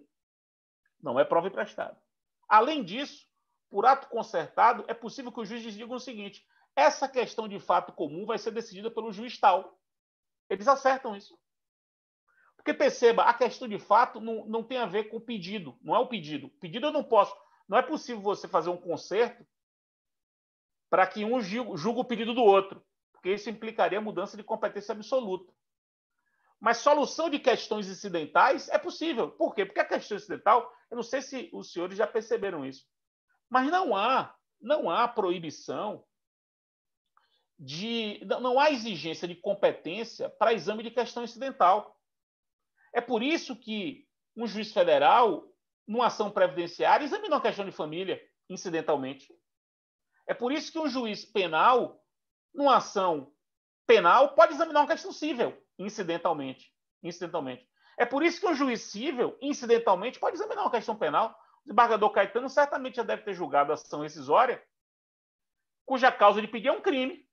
Não é prova emprestada. Além disso, por ato concertado, é possível que o juiz diga o seguinte: essa questão de fato comum vai ser decidida pelo juiz tal. Eles acertam isso. Porque, perceba, a questão de fato não tem a ver com o pedido. Não é o pedido. O pedido eu não posso. Não é possível você fazer um concerto para que um julgue o pedido do outro, porque isso implicaria mudança de competência absoluta. Mas solução de questões incidentais é possível. Por quê? Porque a questão incidental, eu não sei se os senhores já perceberam isso, mas não há proibição não há exigência de competência para exame de questão incidental. É por isso que um juiz federal, numa ação previdenciária, examina uma questão de família, incidentalmente. É por isso que um juiz penal, numa ação penal, pode examinar uma questão civil, incidentalmente. É por isso que um juiz civil, incidentalmente, pode examinar uma questão penal. O desembargador Caetano certamente já deve ter julgado a ação rescisória, cuja causa de pedir é um crime.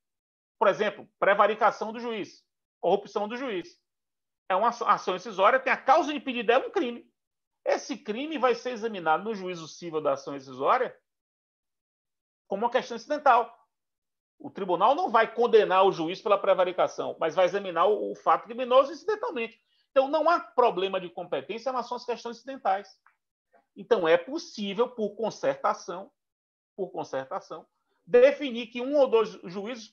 Por exemplo, prevaricação do juiz, corrupção do juiz. É uma ação rescisória, tem a causa de pedir dela um crime. Esse crime vai ser examinado no juízo civil da ação rescisória como uma questão incidental. O tribunal não vai condenar o juiz pela prevaricação, mas vai examinar o fato criminoso incidentalmente. Então, não há problema de competência em relação às questões incidentais. Então, é possível, por concertação, definir que um ou dois juízes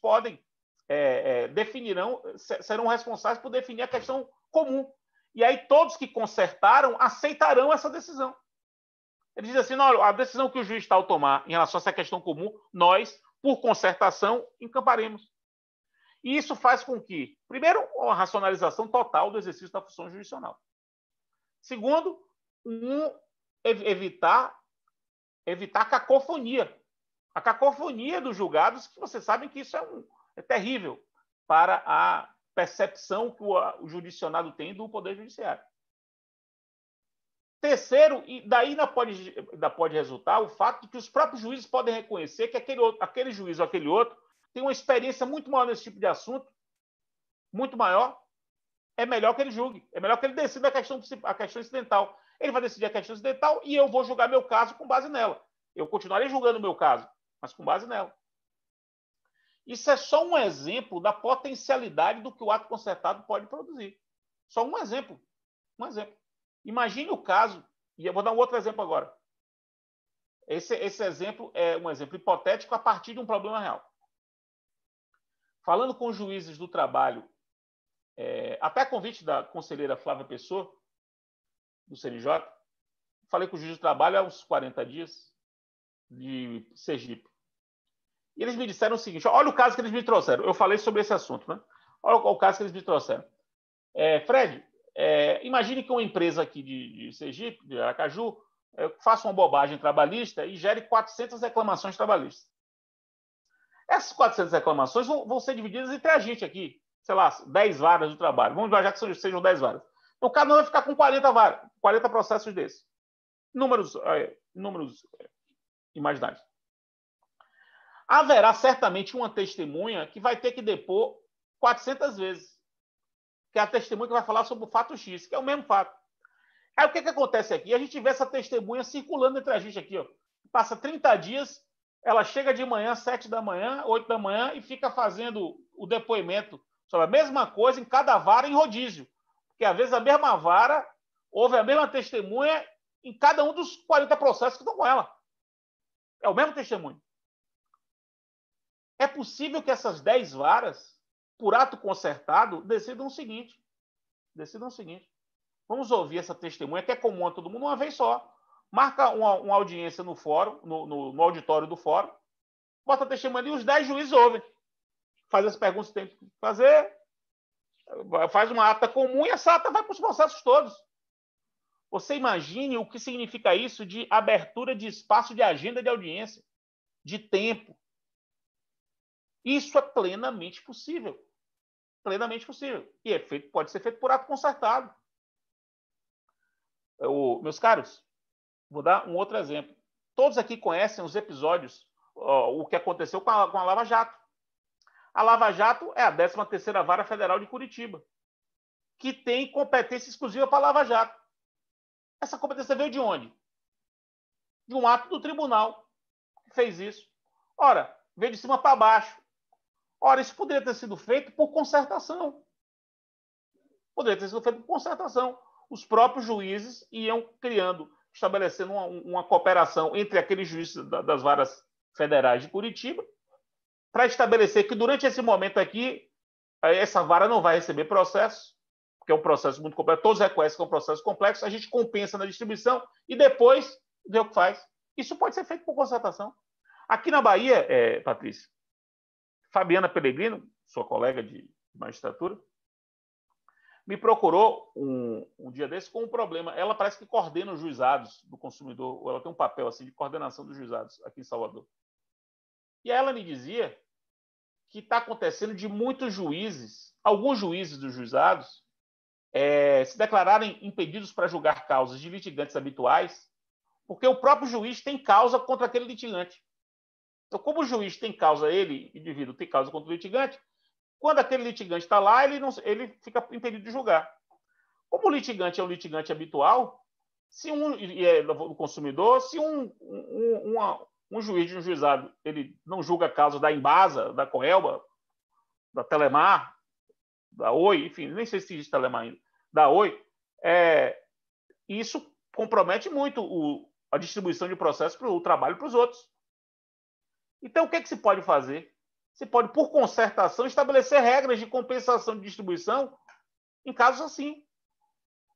serão responsáveis por definir a questão comum. E aí todos que concertaram aceitarão essa decisão. Ele diz assim: não, a decisão que o juiz tal tomar em relação a essa questão comum, nós, por concertação, encamparemos. E isso faz com que, primeiro, uma racionalização total do exercício da função jurisdicional. Segundo, evitar a cacofonia. A cacofonia dos julgados, que vocês sabem que isso é terrível para a percepção que o jurisdicionado tem do Poder Judiciário. Terceiro, e daí ainda pode resultar o fato de que os próprios juízes podem reconhecer que aquele juiz ou aquele outro tem uma experiência muito maior nesse tipo de assunto, muito maior, é melhor que ele julgue, é melhor que ele decida a questão incidental. Ele vai decidir a questão incidental e eu vou julgar meu caso com base nela. Eu continuarei julgando o meu caso, mas com base nela. Isso é só um exemplo da potencialidade do que o ato concertado pode produzir. Só um exemplo. Um exemplo. Imagine o caso, e eu vou dar um outro exemplo agora. Esse exemplo é um exemplo hipotético a partir de um problema real. Falando com os juízes do trabalho, até a convite da conselheira Flávia Pessoa, do CNJ, falei com o juiz do trabalho há uns 40 dias, de Sergipe. E eles me disseram o seguinte: olha o caso que eles me trouxeram. Eu falei sobre esse assunto, né? Olha o caso que eles me trouxeram. Fred, imagine que uma empresa aqui de Sergipe, de Aracaju, faça uma bobagem trabalhista e gere 400 reclamações trabalhistas. Essas 400 reclamações vão ser divididas entre a gente aqui, sei lá, 10 varas do trabalho. Vamos imaginar que sejam 10 varas. Então, cada um vai ficar com 40 processos desses. Números imaginários. Haverá certamente uma testemunha que vai ter que depor 400 vezes. Que é a testemunha que vai falar sobre o fato X, que é o mesmo fato. Aí o que acontece aqui? A gente vê essa testemunha circulando entre a gente aqui. Ó. Passa 30 dias, ela chega de manhã, 7 da manhã, 8 da manhã, e fica fazendo o depoimento sobre a mesma coisa em cada vara em rodízio. Porque, às vezes, a mesma vara houve a mesma testemunha em cada um dos 40 processos que estão com ela. É o mesmo testemunho. É possível que essas 10 varas, por ato concertado, decidam o seguinte. Vamos ouvir essa testemunha, que é comum a todo mundo, uma vez só. Marca uma audiência no fórum, no auditório do fórum, bota a testemunha ali, os 10 juízes ouvem. Faz as perguntas que tem que fazer, faz uma ata comum e essa ata vai para os processos todos. Você imagine o que significa isso de abertura de espaço de agenda de audiência, de tempo. Isso é plenamente possível. Plenamente possível. E pode ser feito por ato concertado. Meus caros, vou dar um outro exemplo. Todos aqui conhecem os episódios, o que aconteceu com a Lava Jato. A Lava Jato é a 13ª Vara Federal de Curitiba. que tem competência exclusiva para Lava Jato. Essa competência veio de onde? De um ato do tribunal que fez isso. Ora, veio de cima para baixo. Ora, isso poderia ter sido feito por concertação. Poderia ter sido feito por concertação. Os próprios juízes iam criando, estabelecendo uma cooperação entre aqueles juízes das varas federais de Curitiba, para estabelecer que durante esse momento aqui, essa vara não vai receber processo, porque é um processo muito complexo, todos reconhecem que é um processo complexo, a gente compensa na distribuição e depois vê o que faz. Isso pode ser feito por concertação. Aqui na Bahia, Patrícia, Fabiana Pellegrino, sua colega de magistratura, me procurou um dia desse com um problema. Ela parece que coordena os juizados do consumidor, ou ela tem um papel assim de coordenação dos juizados aqui em Salvador. E ela me dizia que está acontecendo de muitos juízes, alguns juízes dos juizados, se declararem impedidos para julgar causas de litigantes habituais, porque o próprio juiz tem causa contra aquele litigante. Então, como o juiz tem causa, ele, indivíduo, tem causa contra o litigante, quando aquele litigante está lá, ele fica impedido de julgar. Como o litigante é um litigante habitual, se do consumidor, se um juiz de um juizado ele não julga a causa da Embasa, da Coelba, da Telemar, da Oi, enfim, nem sei se existe Telemar ainda, da Oi, isso compromete muito a distribuição de processo para o trabalho para os outros. Então, o que se pode fazer? Você pode, por concertação, estabelecer regras de compensação de distribuição em casos assim.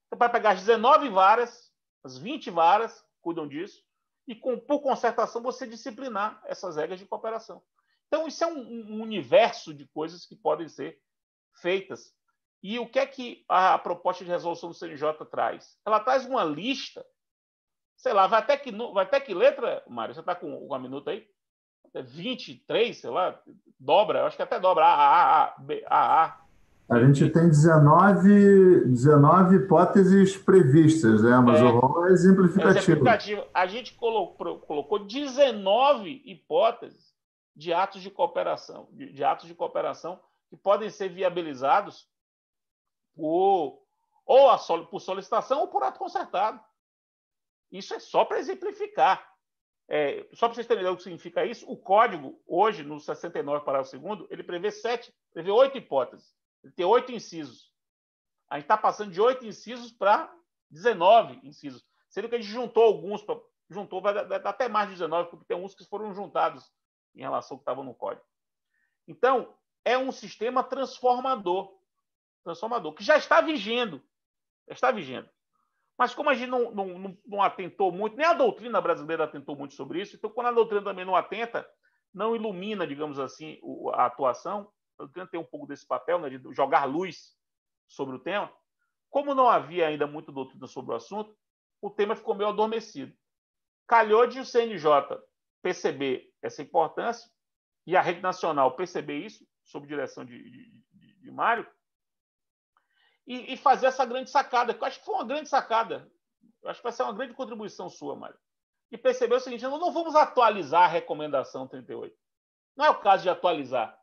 Você vai pegar as 19 varas, as 20 varas cuidam disso, e por concertação você disciplinar essas regras de cooperação. Então, isso é um universo de coisas que podem ser feitas. E o que é que a proposta de resolução do CNJ traz? Ela traz uma lista, sei lá, vai até que letra, Mário? Você está com uma minuta aí? 23, sei lá, dobra, acho que até dobra, A. A gente tem 19 hipóteses previstas, né? Mas o rol é exemplificativo. A gente colocou 19 hipóteses de atos de cooperação, de atos de cooperação que podem ser viabilizados por solicitação ou por ato concertado. Isso é só para exemplificar. Só para vocês terem ideia do que significa isso, o código, hoje, no 69, parágrafo 2º, ele prevê 8 hipóteses. Ele tem 8 incisos. A gente está passando de 8 incisos para 19 incisos. Sendo que a gente juntou alguns, vai dar até mais de 19, porque tem uns que foram juntados em relação ao que estava no código. Então, é um sistema transformador, que já está vigendo. Mas como a gente não atentou muito, nem a doutrina brasileira atentou muito sobre isso, então quando a doutrina também não atenta, não ilumina, digamos assim, a atuação, a doutrina tem um pouco desse papel, né, de jogar luz sobre o tema. Como não havia ainda muita doutrina sobre o assunto, o tema ficou meio adormecido. Calhou de o CNJ perceber essa importância e a Rede Nacional perceber isso, sob direção de Mário, e fazer essa grande sacada, que eu acho que foi uma grande sacada. Eu acho que vai ser uma grande contribuição sua, Mário. E perceber o seguinte: nós não vamos atualizar a recomendação 38. Não é o caso de atualizar.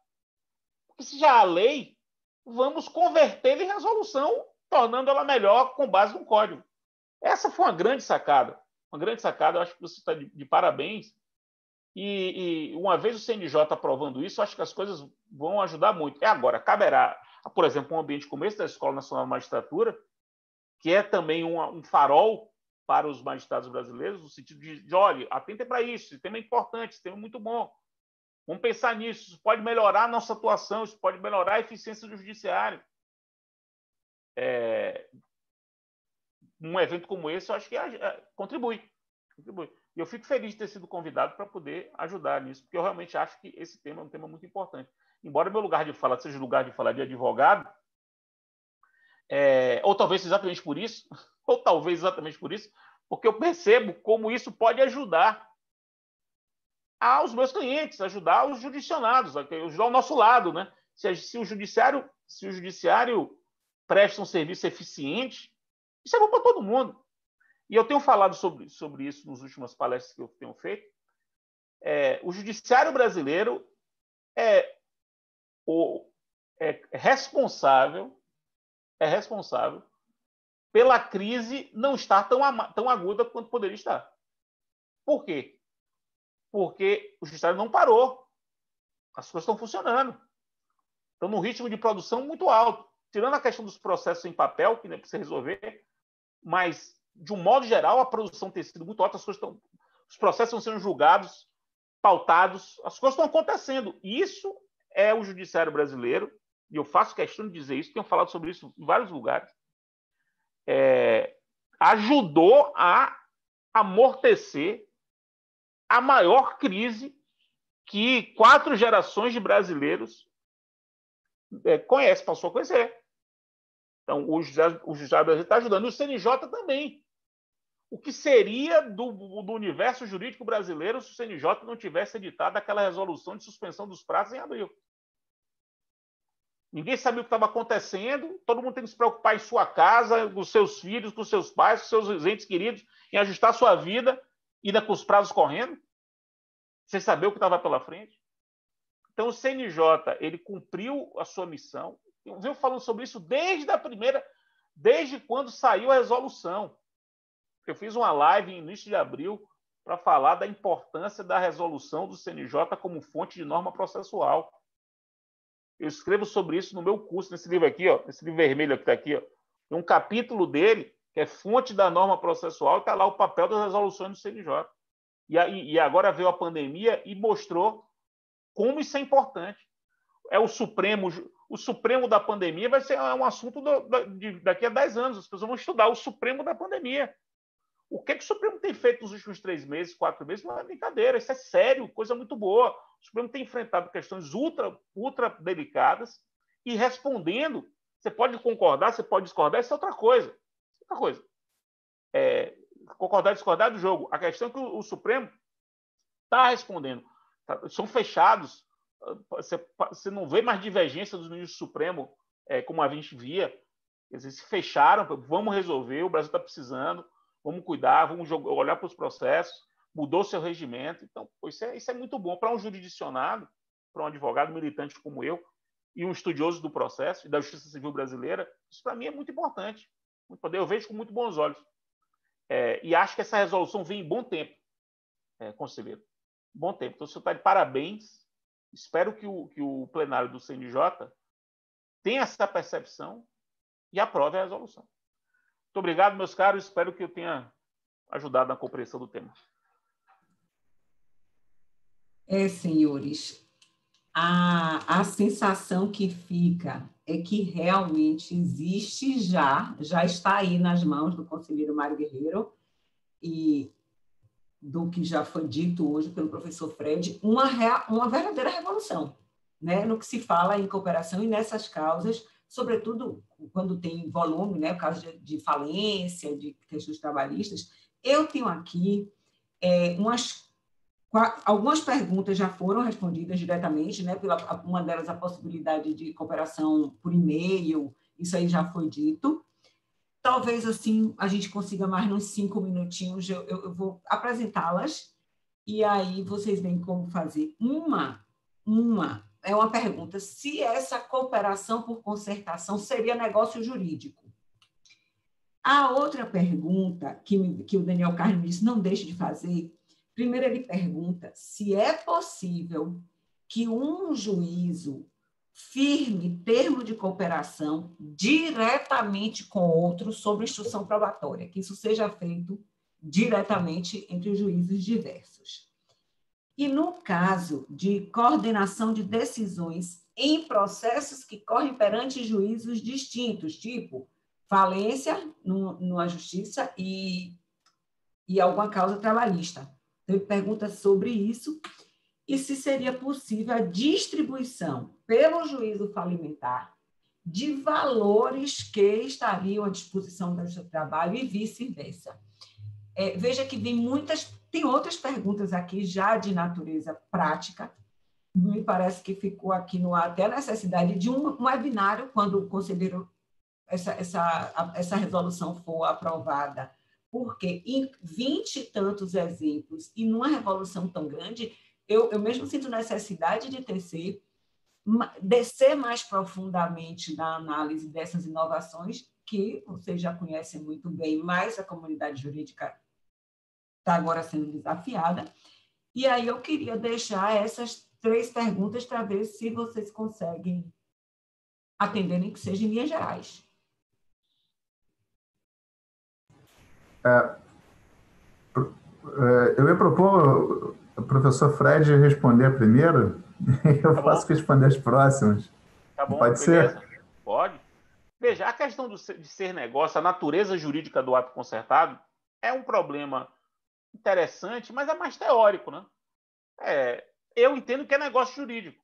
Porque se já há lei, vamos convertê-la em resolução, tornando ela melhor com base no código. Essa foi uma grande sacada. Eu acho que você está de parabéns. E uma vez o CNJ aprovando isso, eu acho que as coisas vão ajudar muito. Agora, caberá, por exemplo, um ambiente como esse da Escola Nacional de Magistratura, que é também um farol para os magistrados brasileiros, no sentido de olha, atentem para isso, esse tema é importante, esse tema é muito bom. Vamos pensar nisso, isso pode melhorar a nossa atuação, isso pode melhorar a eficiência do judiciário. Um evento como esse, eu acho que contribui. E eu fico feliz de ter sido convidado para poder ajudar nisso, porque eu realmente acho que esse tema é um tema muito importante. Embora meu lugar de fala seja o lugar de falar de advogado, ou talvez exatamente por isso, porque eu percebo como isso pode ajudar aos meus clientes, ajudar os judicionados, ajudar o nosso lado, né? Se o judiciário presta um serviço eficiente, isso é bom para todo mundo. E eu tenho falado sobre isso nas últimas palestras que eu tenho feito. O judiciário brasileiro é responsável é responsável pela crise não estar tão aguda quanto poderia estar. Por quê? Porque o judiciário não parou. As coisas estão funcionando. Estão num ritmo de produção muito alto. Tirando a questão dos processos em papel, que nem precisa resolver, mas, de um modo geral, a produção tem sido muito alta, os processos estão sendo julgados, pautados, as coisas estão acontecendo. Isso é o judiciário brasileiro, e eu faço questão de dizer isso, tenho falado sobre isso em vários lugares, ajudou a amortecer a maior crise que 4 gerações de brasileiros passou a conhecer. Então, o judiciário brasileiro está ajudando. E o CNJ também. O que seria do universo jurídico brasileiro se o CNJ não tivesse editado aquela resolução de suspensão dos prazos em abril? Ninguém sabia o que estava acontecendo, todo mundo tem que se preocupar em sua casa, com seus filhos, com seus pais, com seus entes queridos, em ajustar sua vida, ainda com os prazos correndo, sem saber o que estava pela frente. Então, o CNJ, ele cumpriu a sua missão. Eu venho falando sobre isso desde quando saiu a resolução. Eu fiz uma live no início de abril para falar da importância da resolução do CNJ como fonte de norma processual. Eu escrevo sobre isso no meu curso, nesse livro aqui, ó, esse livro vermelho que está aqui, ó. Tem um capítulo dele, que é fonte da norma processual, e está lá o papel das resoluções do CNJ. E agora veio a pandemia e mostrou como isso é importante. É o Supremo da pandemia vai ser um assunto daqui a 10 anos. As pessoas vão estudar o Supremo da pandemia. O que o Supremo tem feito nos últimos 3 meses, 4 meses? Não é brincadeira, isso é sério, coisa muito boa. O Supremo tem enfrentado questões ultra delicadas e respondendo. Você pode concordar, você pode discordar, isso é outra coisa. Concordar e discordar do jogo. A questão é que o Supremo está respondendo. São fechados. Você não vê mais divergência dos ministros do Supremo como a gente via. Eles se fecharam, vamos resolver, o Brasil está precisando, vamos cuidar, vamos olhar para os processos, mudou seu regimento. Então, isso é muito bom para um jurisdicionado, para um advogado militante como eu, e um estudioso do processo e da justiça civil brasileira. Isso, para mim, é muito importante. Eu vejo com muito bons olhos. E acho que essa resolução vem em bom tempo, conselheiro. Bom tempo. Então, o senhor está de parabéns. Espero que o plenário do CNJ tenha essa percepção e aprove a resolução. Muito obrigado, meus caros. Espero que eu tenha ajudado na compreensão do tema. Senhores, a sensação que fica é que realmente existe já está aí nas mãos do conselheiro Mário Guerreiro e do que já foi dito hoje pelo professor Fred, uma verdadeira revolução, né, no que se fala em cooperação e nessas causas, sobretudo quando tem volume, né, o caso de falência, de questões trabalhistas. Eu tenho aqui algumas perguntas já foram respondidas diretamente, né, uma delas a possibilidade de cooperação por e-mail, isso aí já foi dito. Talvez, assim, a gente consiga mais uns 5 minutinhos, eu vou apresentá-las, e aí vocês veem como fazer. É uma pergunta, se essa cooperação por concertação seria negócio jurídico. A outra pergunta que o Daniel Carlos me disse, não deixe de fazer, primeiro ele pergunta se é possível que um juízo firme termo de cooperação diretamente com outro sobre instrução probatória, que isso seja feito diretamente entre os juízes diversos. E no caso de coordenação de decisões em processos que correm perante juízos distintos, tipo falência na justiça e alguma causa trabalhista. Então, ele pergunta sobre isso e se seria possível a distribuição pelo juízo falimentar de valores que estariam à disposição da Justiça do Trabalho e vice-versa. Veja que tem outras perguntas aqui já de natureza prática. Me parece que ficou aqui no ar até a necessidade de um webinário, quando o conselheiro, essa resolução for aprovada, porque em 20 e tantos exemplos e numa revolução tão grande, eu mesmo sinto necessidade de tecer descer mais profundamente na análise dessas inovações, que vocês já conhecem muito bem, mas a comunidade jurídica está agora sendo desafiada. E aí eu queria deixar essas 3 perguntas para ver se vocês conseguem atender, nem que seja em linhas gerais. Eu ia propor o professor Fred responder primeiro, e eu posso responder as próximas. Tá bom, pode beleza. ser? Pode. Veja, a questão de ser negócio, a natureza jurídica do ato concertado é um problema interessante, mas é mais teórico, né? Eu entendo que é negócio jurídico.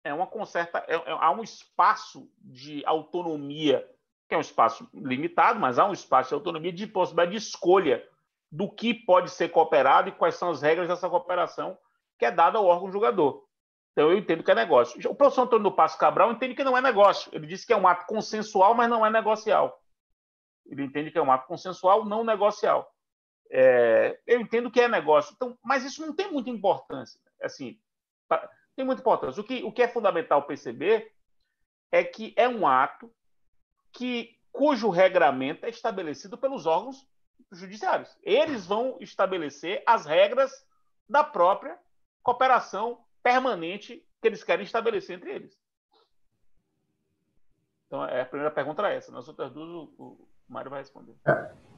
Há um espaço de autonomia, que é um espaço limitado, mas há um espaço de autonomia de possibilidade de escolha do que pode ser cooperado e quais são as regras dessa cooperação que é dada ao órgão julgador. Então, eu entendo que é negócio. O professor Antônio do Passo Cabral entende que não é negócio. Ele disse que é um ato consensual, mas não é negocial. Ele entende que é um ato consensual, não negocial. Eu entendo que é negócio. Então, mas isso não tem muita importância. Assim, tem muita importância. O que é fundamental perceber é que é um ato cujo regramento é estabelecido pelos órgãos judiciários. Eles vão estabelecer as regras da própria cooperação permanente que eles querem estabelecer entre eles. Então, a primeira pergunta era essa. Nas outras duas, o Mário vai responder.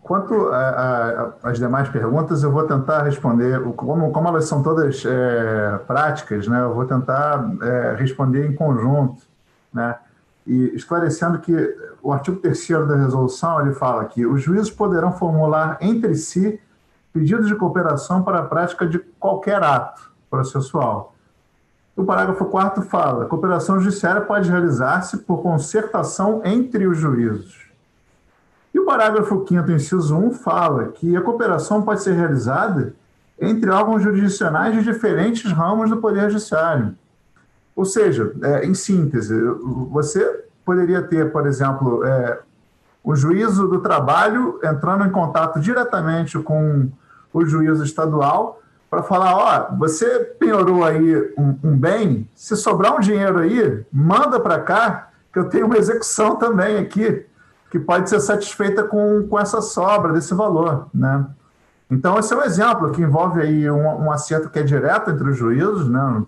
Quanto às demais perguntas, eu vou tentar responder, como elas são todas práticas, né, eu vou tentar responder em conjunto, né, e esclarecendo que o artigo 3º da resolução, ele fala que os juízes poderão formular entre si pedidos de cooperação para a prática de qualquer ato processual. O parágrafo 4º fala: a cooperação judiciária pode realizar-se por concertação entre os juízos. E o parágrafo 5º, inciso 1, fala que a cooperação pode ser realizada entre órgãos jurisdicionais de diferentes ramos do Poder Judiciário. Ou seja, em síntese, você poderia ter, por exemplo, o juízo do trabalho entrando em contato diretamente com o juízo estadual para falar: você penhorou aí um bem, se sobrar um dinheiro aí, manda para cá, que eu tenho uma execução também aqui, que pode ser satisfeita com essa sobra desse valor, né? Então, esse é um exemplo que envolve aí um acerto que é direto entre os juízos, né? Não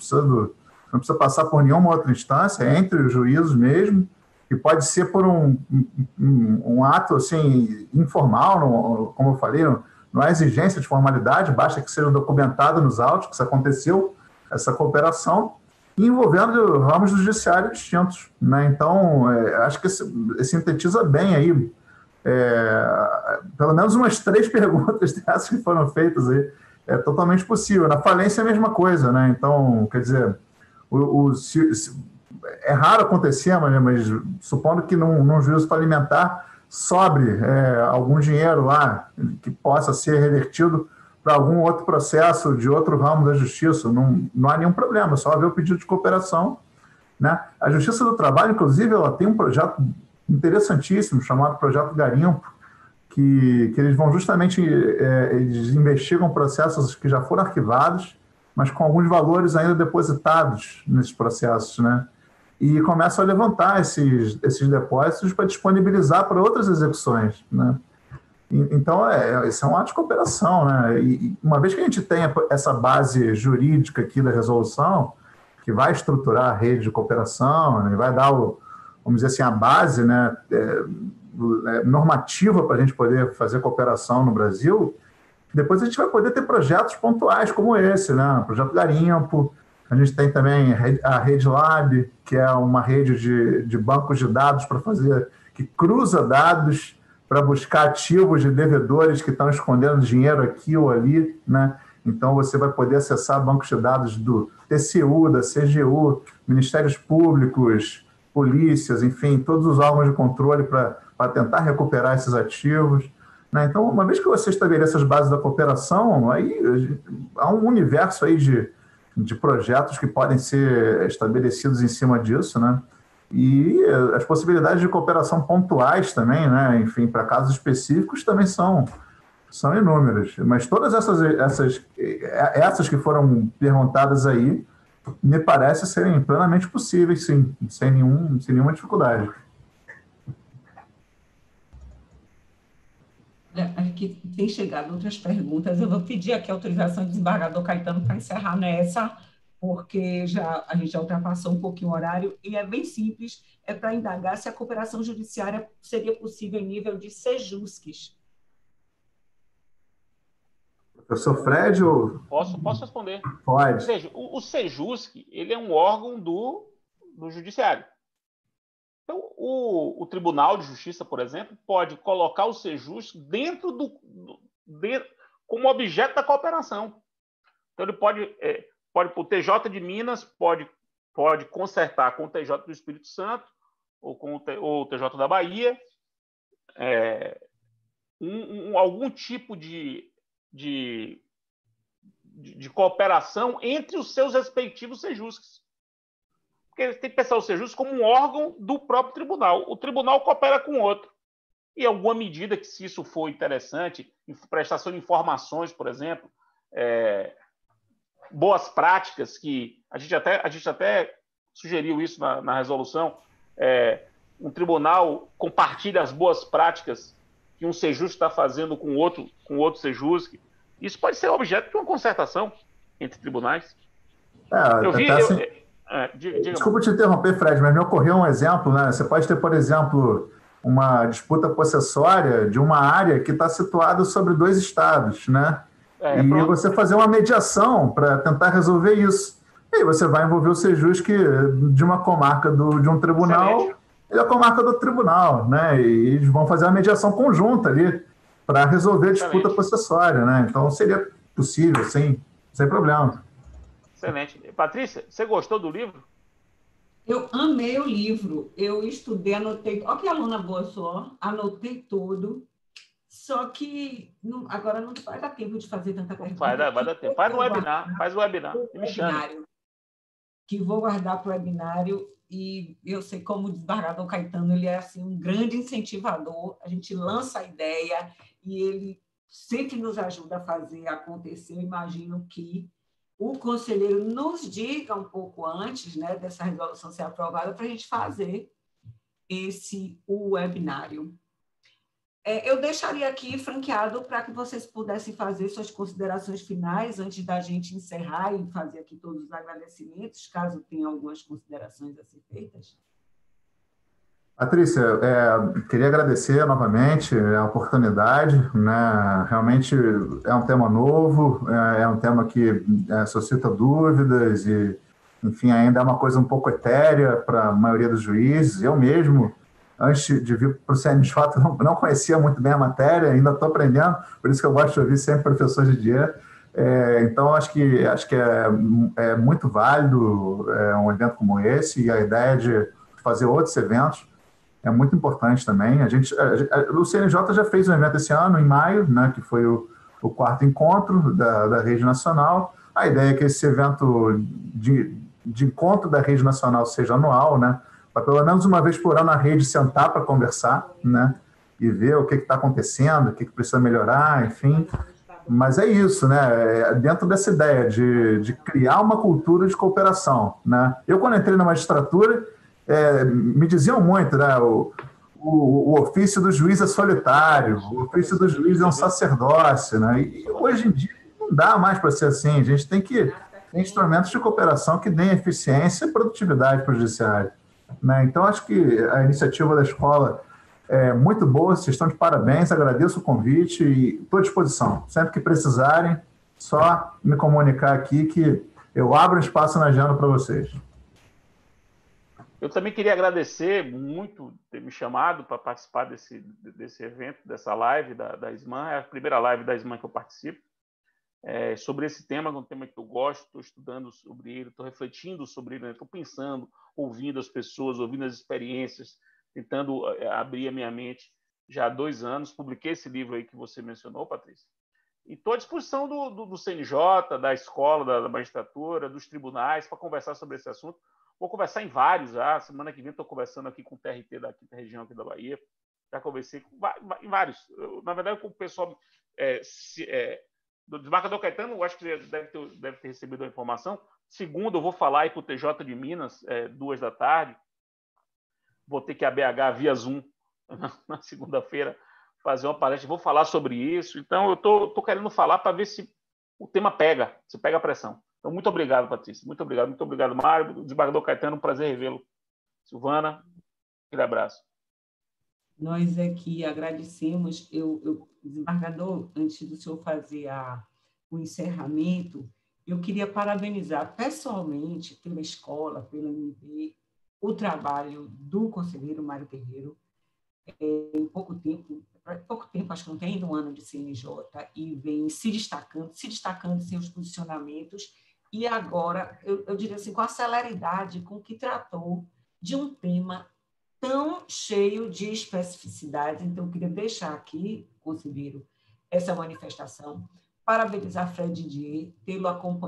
precisa passar por nenhuma outra instância, é entre os juízos mesmo, e pode ser por um ato assim, informal, como eu falei, não há exigência de formalidade, basta que seja documentado nos autos que isso aconteceu, essa cooperação, envolvendo ramos judiciários distintos, né? Então, acho que sintetiza bem aí, pelo menos umas 3 perguntas dessas que foram feitas aí. É totalmente possível. Na falência é a mesma coisa, né? Então, quer dizer, é raro acontecer, mas supondo que num juízo falimentar sobre algum dinheiro lá que possa ser revertido para algum outro processo de outro ramo da justiça, não há nenhum problema, só haver o pedido de cooperação, né? A Justiça do Trabalho, inclusive, ela tem um projeto interessantíssimo chamado Projeto Garimpo, que eles vão justamente, eles investigam processos que já foram arquivados, mas com alguns valores ainda depositados nesses processos, né? E começam a levantar esses depósitos para disponibilizar para outras execuções, né? Então, isso é um ato de cooperação, né? E uma vez que a gente tem essa base jurídica aqui da resolução, que vai estruturar a rede de cooperação, né? Vai dar, vamos dizer assim, a base, né, normativa para a gente poder fazer cooperação no Brasil, depois a gente vai poder ter projetos pontuais como esse, né? O Projeto Garimpo. A gente tem também a Rede Lab, que é uma rede de bancos de dados que cruza dados para buscar ativos de devedores que estão escondendo dinheiro aqui ou ali, né? Então, você vai poder acessar bancos de dados do TCU, da CGU, Ministérios Públicos, polícias, enfim, todos os órgãos de controle para tentar recuperar esses ativos, né? Então, uma vez que você estabelece as bases da cooperação, aí há um universo aí de projetos que podem ser estabelecidos em cima disso, né? E as possibilidades de cooperação pontuais também, né? Enfim, para casos específicos também são inúmeras. Mas todas essas que foram perguntadas aí, me parece serem plenamente possíveis, sim, sem nenhuma dificuldade. Aqui tem chegado outras perguntas. Eu vou pedir aqui a autorização do desembargador Caetano para encerrar nessa, porque a gente já ultrapassou um pouquinho o horário, e é bem simples, é para indagar se a cooperação judiciária seria possível em nível de sejusques. Professor Fred, ou... Posso responder. Pode. Veja, o SEJUSC, ele é um órgão do Judiciário. Então, o Tribunal de Justiça, por exemplo, pode colocar o SEJUSC dentro como objeto da cooperação. Então, ele pode o TJ de Minas pode consertar com o TJ do Espírito Santo ou com o TJ da Bahia algum tipo de cooperação entre os seus respectivos SEJUSCs. Porque tem que pensar o SEJUSC como um órgão do próprio tribunal. O tribunal coopera com o outro. E alguma medida que, se isso for interessante, prestação de informações, por exemplo, boas práticas, que a gente até sugeriu isso na resolução, um tribunal compartilha as boas práticas que um SEJUSC está fazendo com outro SEJUSC. Isso pode ser objeto de uma concertação entre tribunais. Desculpa te interromper, Fred, mas me ocorreu um exemplo, né? Você pode ter, por exemplo, uma disputa possessória de uma área que está situada sobre 2 estados, né? E você fazer uma mediação para tentar resolver isso. E aí você vai envolver o SEJUSC de uma comarca de um tribunal. Excelente. E a comarca do tribunal, né? E eles vão fazer uma mediação conjunta ali para resolver a disputa possessória, né? Então seria possível, sem problema. Excelente. Patrícia, você gostou do livro? Eu amei o livro. Eu estudei, anotei. Olha que aluna boa só. Anotei tudo. Só que agora não vai dar tempo de fazer tanta pergunta. Vai dar tempo. Faz o webinar. Me chame. Que vou guardar para o webinário. E eu sei como o desembargador Caetano, ele é assim, um grande incentivador. A gente lança a ideia e ele sempre nos ajuda a fazer acontecer. Eu imagino que o conselheiro nos diga um pouco antes, né, dessa resolução ser aprovada para a gente fazer o webinário. Eu deixaria aqui franqueado para que vocês pudessem fazer suas considerações finais antes da gente encerrar e fazer aqui todos os agradecimentos, caso tenha algumas considerações a ser feitas. Patrícia, queria agradecer novamente a oportunidade, né? Realmente é um tema novo, é um tema que suscita dúvidas e, enfim, ainda é uma coisa um pouco etérea para a maioria dos juízes. Eu mesmo, antes de vir para o CNJ, não conhecia muito bem a matéria, ainda estou aprendendo, por isso que eu gosto de ouvir sempre professor de dia. Então, acho que é muito válido um evento como esse, e a ideia de fazer outros eventos é muito importante também. O CNJ já fez um evento esse ano, em maio, né, que foi o 4º encontro da Rede Nacional. A ideia é que esse evento de encontro da Rede Nacional seja anual, né, para pelo menos uma vez por ano a rede sentar para conversar, né, e ver o que está acontecendo, o que precisa melhorar, enfim. Mas é isso, né? Dentro dessa ideia de criar uma cultura de cooperação, né? Eu, quando entrei na magistratura, me diziam muito, né? O ofício do juiz é solitário, o ofício do juiz é um sacerdócio, né? E hoje em dia não dá mais para ser assim. A gente tem que ter instrumentos de cooperação que deem eficiência e produtividade para o judiciário, né? Então, acho que a iniciativa da escola é muito boa, vocês estão de parabéns, agradeço o convite e estou à disposição. Sempre que precisarem, só me comunicar aqui que eu abro espaço na agenda para vocês. Eu também queria agradecer muito ter me chamado para participar desse evento, dessa live da SMAN. É a primeira live da SMAN que eu participo. Sobre esse tema, que é um tema que eu gosto, estou estudando sobre ele, estou refletindo sobre ele, estou pensando, ouvindo as pessoas, ouvindo as experiências, tentando abrir a minha mente já há 2 anos. Publiquei esse livro aí que você mencionou, Patrícia. E estou à disposição do CNJ, da escola, da magistratura, dos tribunais, para conversar sobre esse assunto. Vou conversar em vários já. Semana que vem estou conversando aqui com o TRT da quinta região aqui da Bahia. Já conversei em vários. Na verdade, com o pessoal do desembargador Caetano, eu acho que você deve ter recebido a informação. Segundo, eu vou falar aí para o TJ de Minas, 14h. Vou ter que ir a BH via Zoom na segunda-feira fazer uma palestra. Vou falar sobre isso. Então, eu estou querendo falar para ver se o tema pega, se pega a pressão. Então, muito obrigado, Patrícia. Muito obrigado, Mário. Desembargador Caetano, um prazer revê-lo. Silvana, aquele abraço. Nós aqui agradecemos. Desembargador, antes do senhor fazer o encerramento, eu queria parabenizar pessoalmente pela escola, pela MB, o trabalho do conselheiro Mário Guerreiro. Em pouco tempo, acho que não tem ainda um ano de CNJ, e vem se destacando em seus posicionamentos, e agora, eu diria assim, com a celeridade com que tratou de um tema tão cheio de especificidades. Então, eu queria deixar aqui, conselheiro, essa manifestação, parabenizar Fred Didier,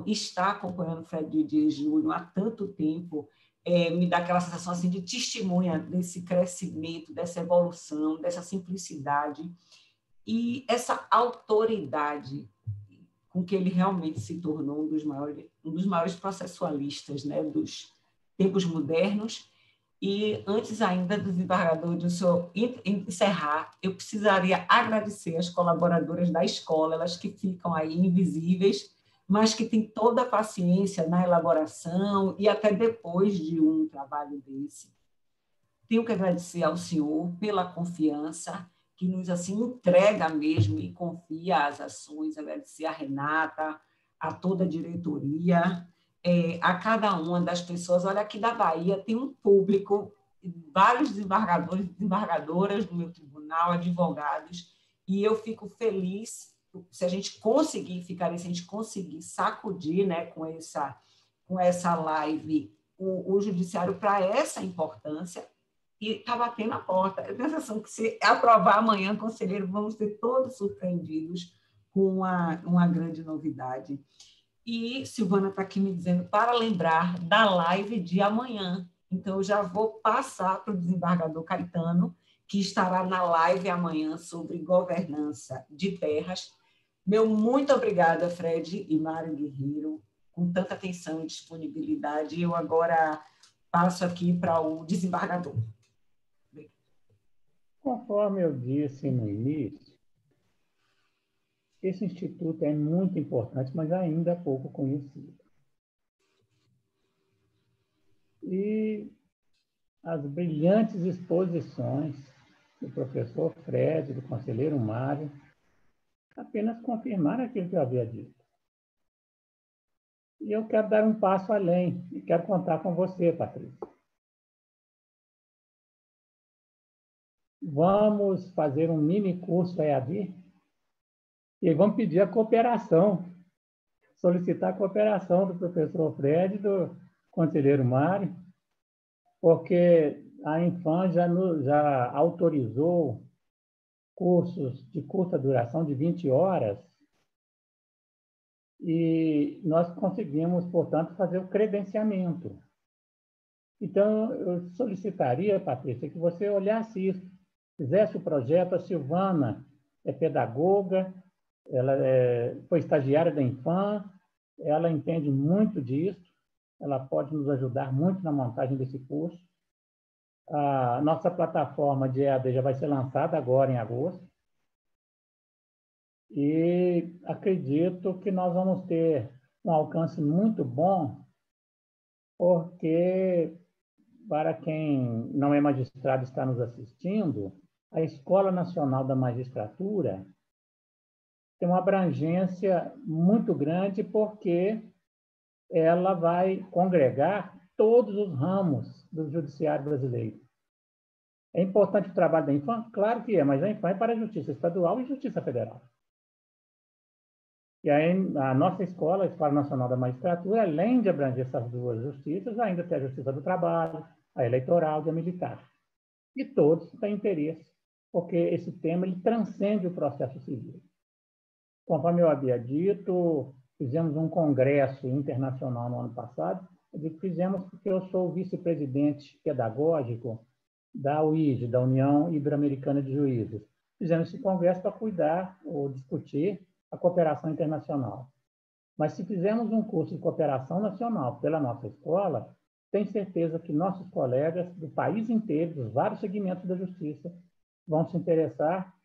estar acompanhando Fred Didier Júnior há tanto tempo, me dá aquela sensação assim, de testemunha desse crescimento, dessa evolução, dessa simplicidade e essa autoridade com que ele realmente se tornou um dos maiores processualistas, né, dos tempos modernos. E antes ainda do desembargador, do senhor encerrar, eu precisaria agradecer as colaboradoras da escola, elas que ficam aí invisíveis, mas que têm toda a paciência na elaboração e até depois de um trabalho desse. Tenho que agradecer ao senhor pela confiança que nos assim entrega mesmo e confia as ações, agradecer a Renata, a toda a diretoria, a cada uma das pessoas. Olha, aqui da Bahia tem um público, vários desembargadores e desembargadoras do meu tribunal, advogados, e eu fico feliz se a gente conseguir se a gente conseguir sacudir, né, com essa live o judiciário para essa importância, e está batendo a porta. Eu tenho a sensação que, se aprovar amanhã, conselheiro, vamos ser todos surpreendidos com uma grande novidade. E Silvana está aqui me dizendo para lembrar da live de amanhã. Então, eu já vou passar para o desembargador Caetano, que estará na live amanhã sobre governança de terras. Meu muito obrigada, Fred e Mário Guerreiro, com tanta atenção e disponibilidade. Eu agora passo aqui para o desembargador. Conforme eu disse no início, esse instituto é muito importante, mas ainda pouco conhecido. E as brilhantes exposições do professor Fred, do conselheiro Mário, apenas confirmaram aquilo que eu havia dito. E eu quero dar um passo além, e quero contar com você, Patrícia. Vamos fazer um mini curso EAD e vamos pedir a cooperação, solicitar a cooperação do professor Fred e do conselheiro Mário, porque a Infam já autorizou cursos de curta duração, de 20 horas, e nós conseguimos, portanto, fazer o credenciamento. Então, eu solicitaria, Patrícia, que você olhasse isso, fizesse o projeto. A Silvana é pedagoga, ela foi estagiária da Infam, ela entende muito disso, ela pode nos ajudar muito na montagem desse curso. A nossa plataforma de EAD já vai ser lançada agora em agosto, e acredito que nós vamos ter um alcance muito bom, porque, para quem não é magistrado e está nos assistindo, a Escola Nacional da Magistratura tem uma abrangência muito grande, porque ela vai congregar todos os ramos do judiciário brasileiro. É importante o trabalho da Infam? Claro que é, mas a Infam é para a Justiça Estadual e Justiça Federal. E aí, a nossa escola, a Escola Nacional da Magistratura, além de abranger essas duas justiças, ainda tem a Justiça do Trabalho, a Eleitoral e a Militar. E todos têm interesse, porque esse tema ele transcende o processo civil. Conforme eu havia dito, fizemos um congresso internacional no ano passado. Eu digo que fizemos porque eu sou o vice-presidente pedagógico da UIJ, da União Ibero-Americana de Juízes. Fizemos esse congresso para cuidar ou discutir a cooperação internacional. Mas se fizermos um curso de cooperação nacional pela nossa escola, tenho certeza que nossos colegas do país inteiro, dos vários segmentos da justiça, vão se interessar.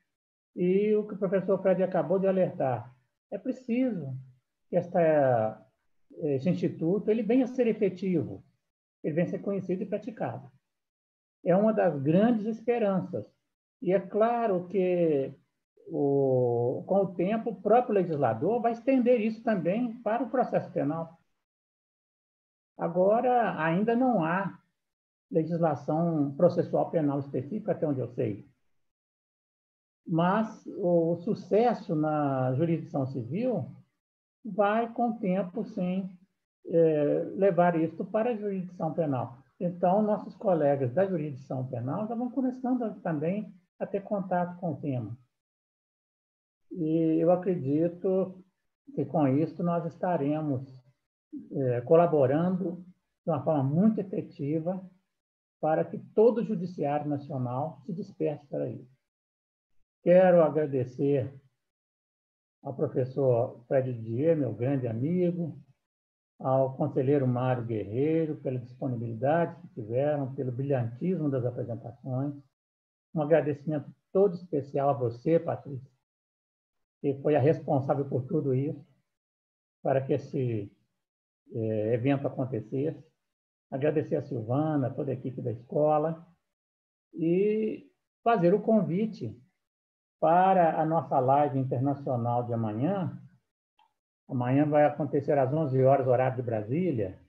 E o que o professor Fred acabou de alertar, é preciso que esse instituto ele venha a ser efetivo, ele venha a ser conhecido e praticado. É uma das grandes esperanças. E é claro que, com o tempo, o próprio legislador vai estender isso também para o processo penal. Agora, ainda não há legislação processual penal específica, até onde eu sei. Mas o sucesso na jurisdição civil vai, com o tempo, sim, levar isso para a jurisdição penal. Então, nossos colegas da jurisdição penal já vão começando também a ter contato com o tema. E eu acredito que, com isso, nós estaremos colaborando de uma forma muito efetiva para que todo o Judiciário Nacional se desperte para isso. Quero agradecer ao professor Fred Didier, meu grande amigo, ao conselheiro Mário Guerreiro, pela disponibilidade que tiveram, pelo brilhantismo das apresentações. Um agradecimento todo especial a você, Patrícia, que foi a responsável por tudo isso, para que esse evento acontecesse. Agradecer a Silvana, toda a equipe da escola, e fazer o convite para a nossa live internacional de amanhã. Amanhã vai acontecer às 11 horas, horário de Brasília.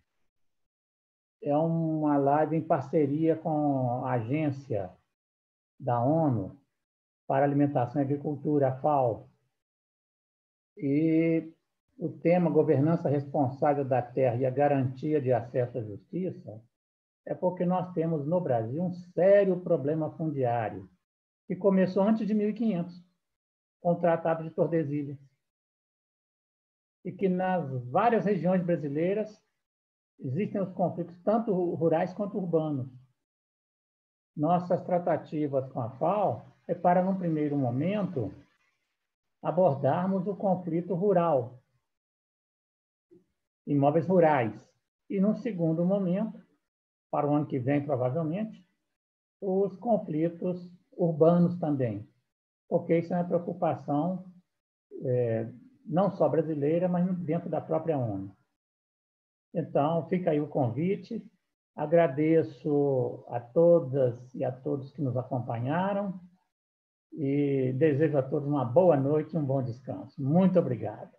É uma live em parceria com a Agência da ONU para Alimentação e Agricultura, a FAO. E o tema Governança Responsável da Terra e a Garantia de Acesso à Justiça é porque nós temos no Brasil um sério problema fundiário, que começou antes de 1500, com o Tratado de Tordesilhas, e que nas várias regiões brasileiras existem os conflitos, tanto rurais quanto urbanos. Nossas tratativas com a FAO é para, num primeiro momento, abordarmos o conflito rural, imóveis rurais, e, num segundo momento, para o ano que vem, provavelmente, os conflitos urbanos também, porque isso é uma preocupação não só brasileira, mas dentro da própria ONU. Então, fica aí o convite. Agradeço a todas e a todos que nos acompanharam e desejo a todos uma boa noite e um bom descanso. Muito obrigado.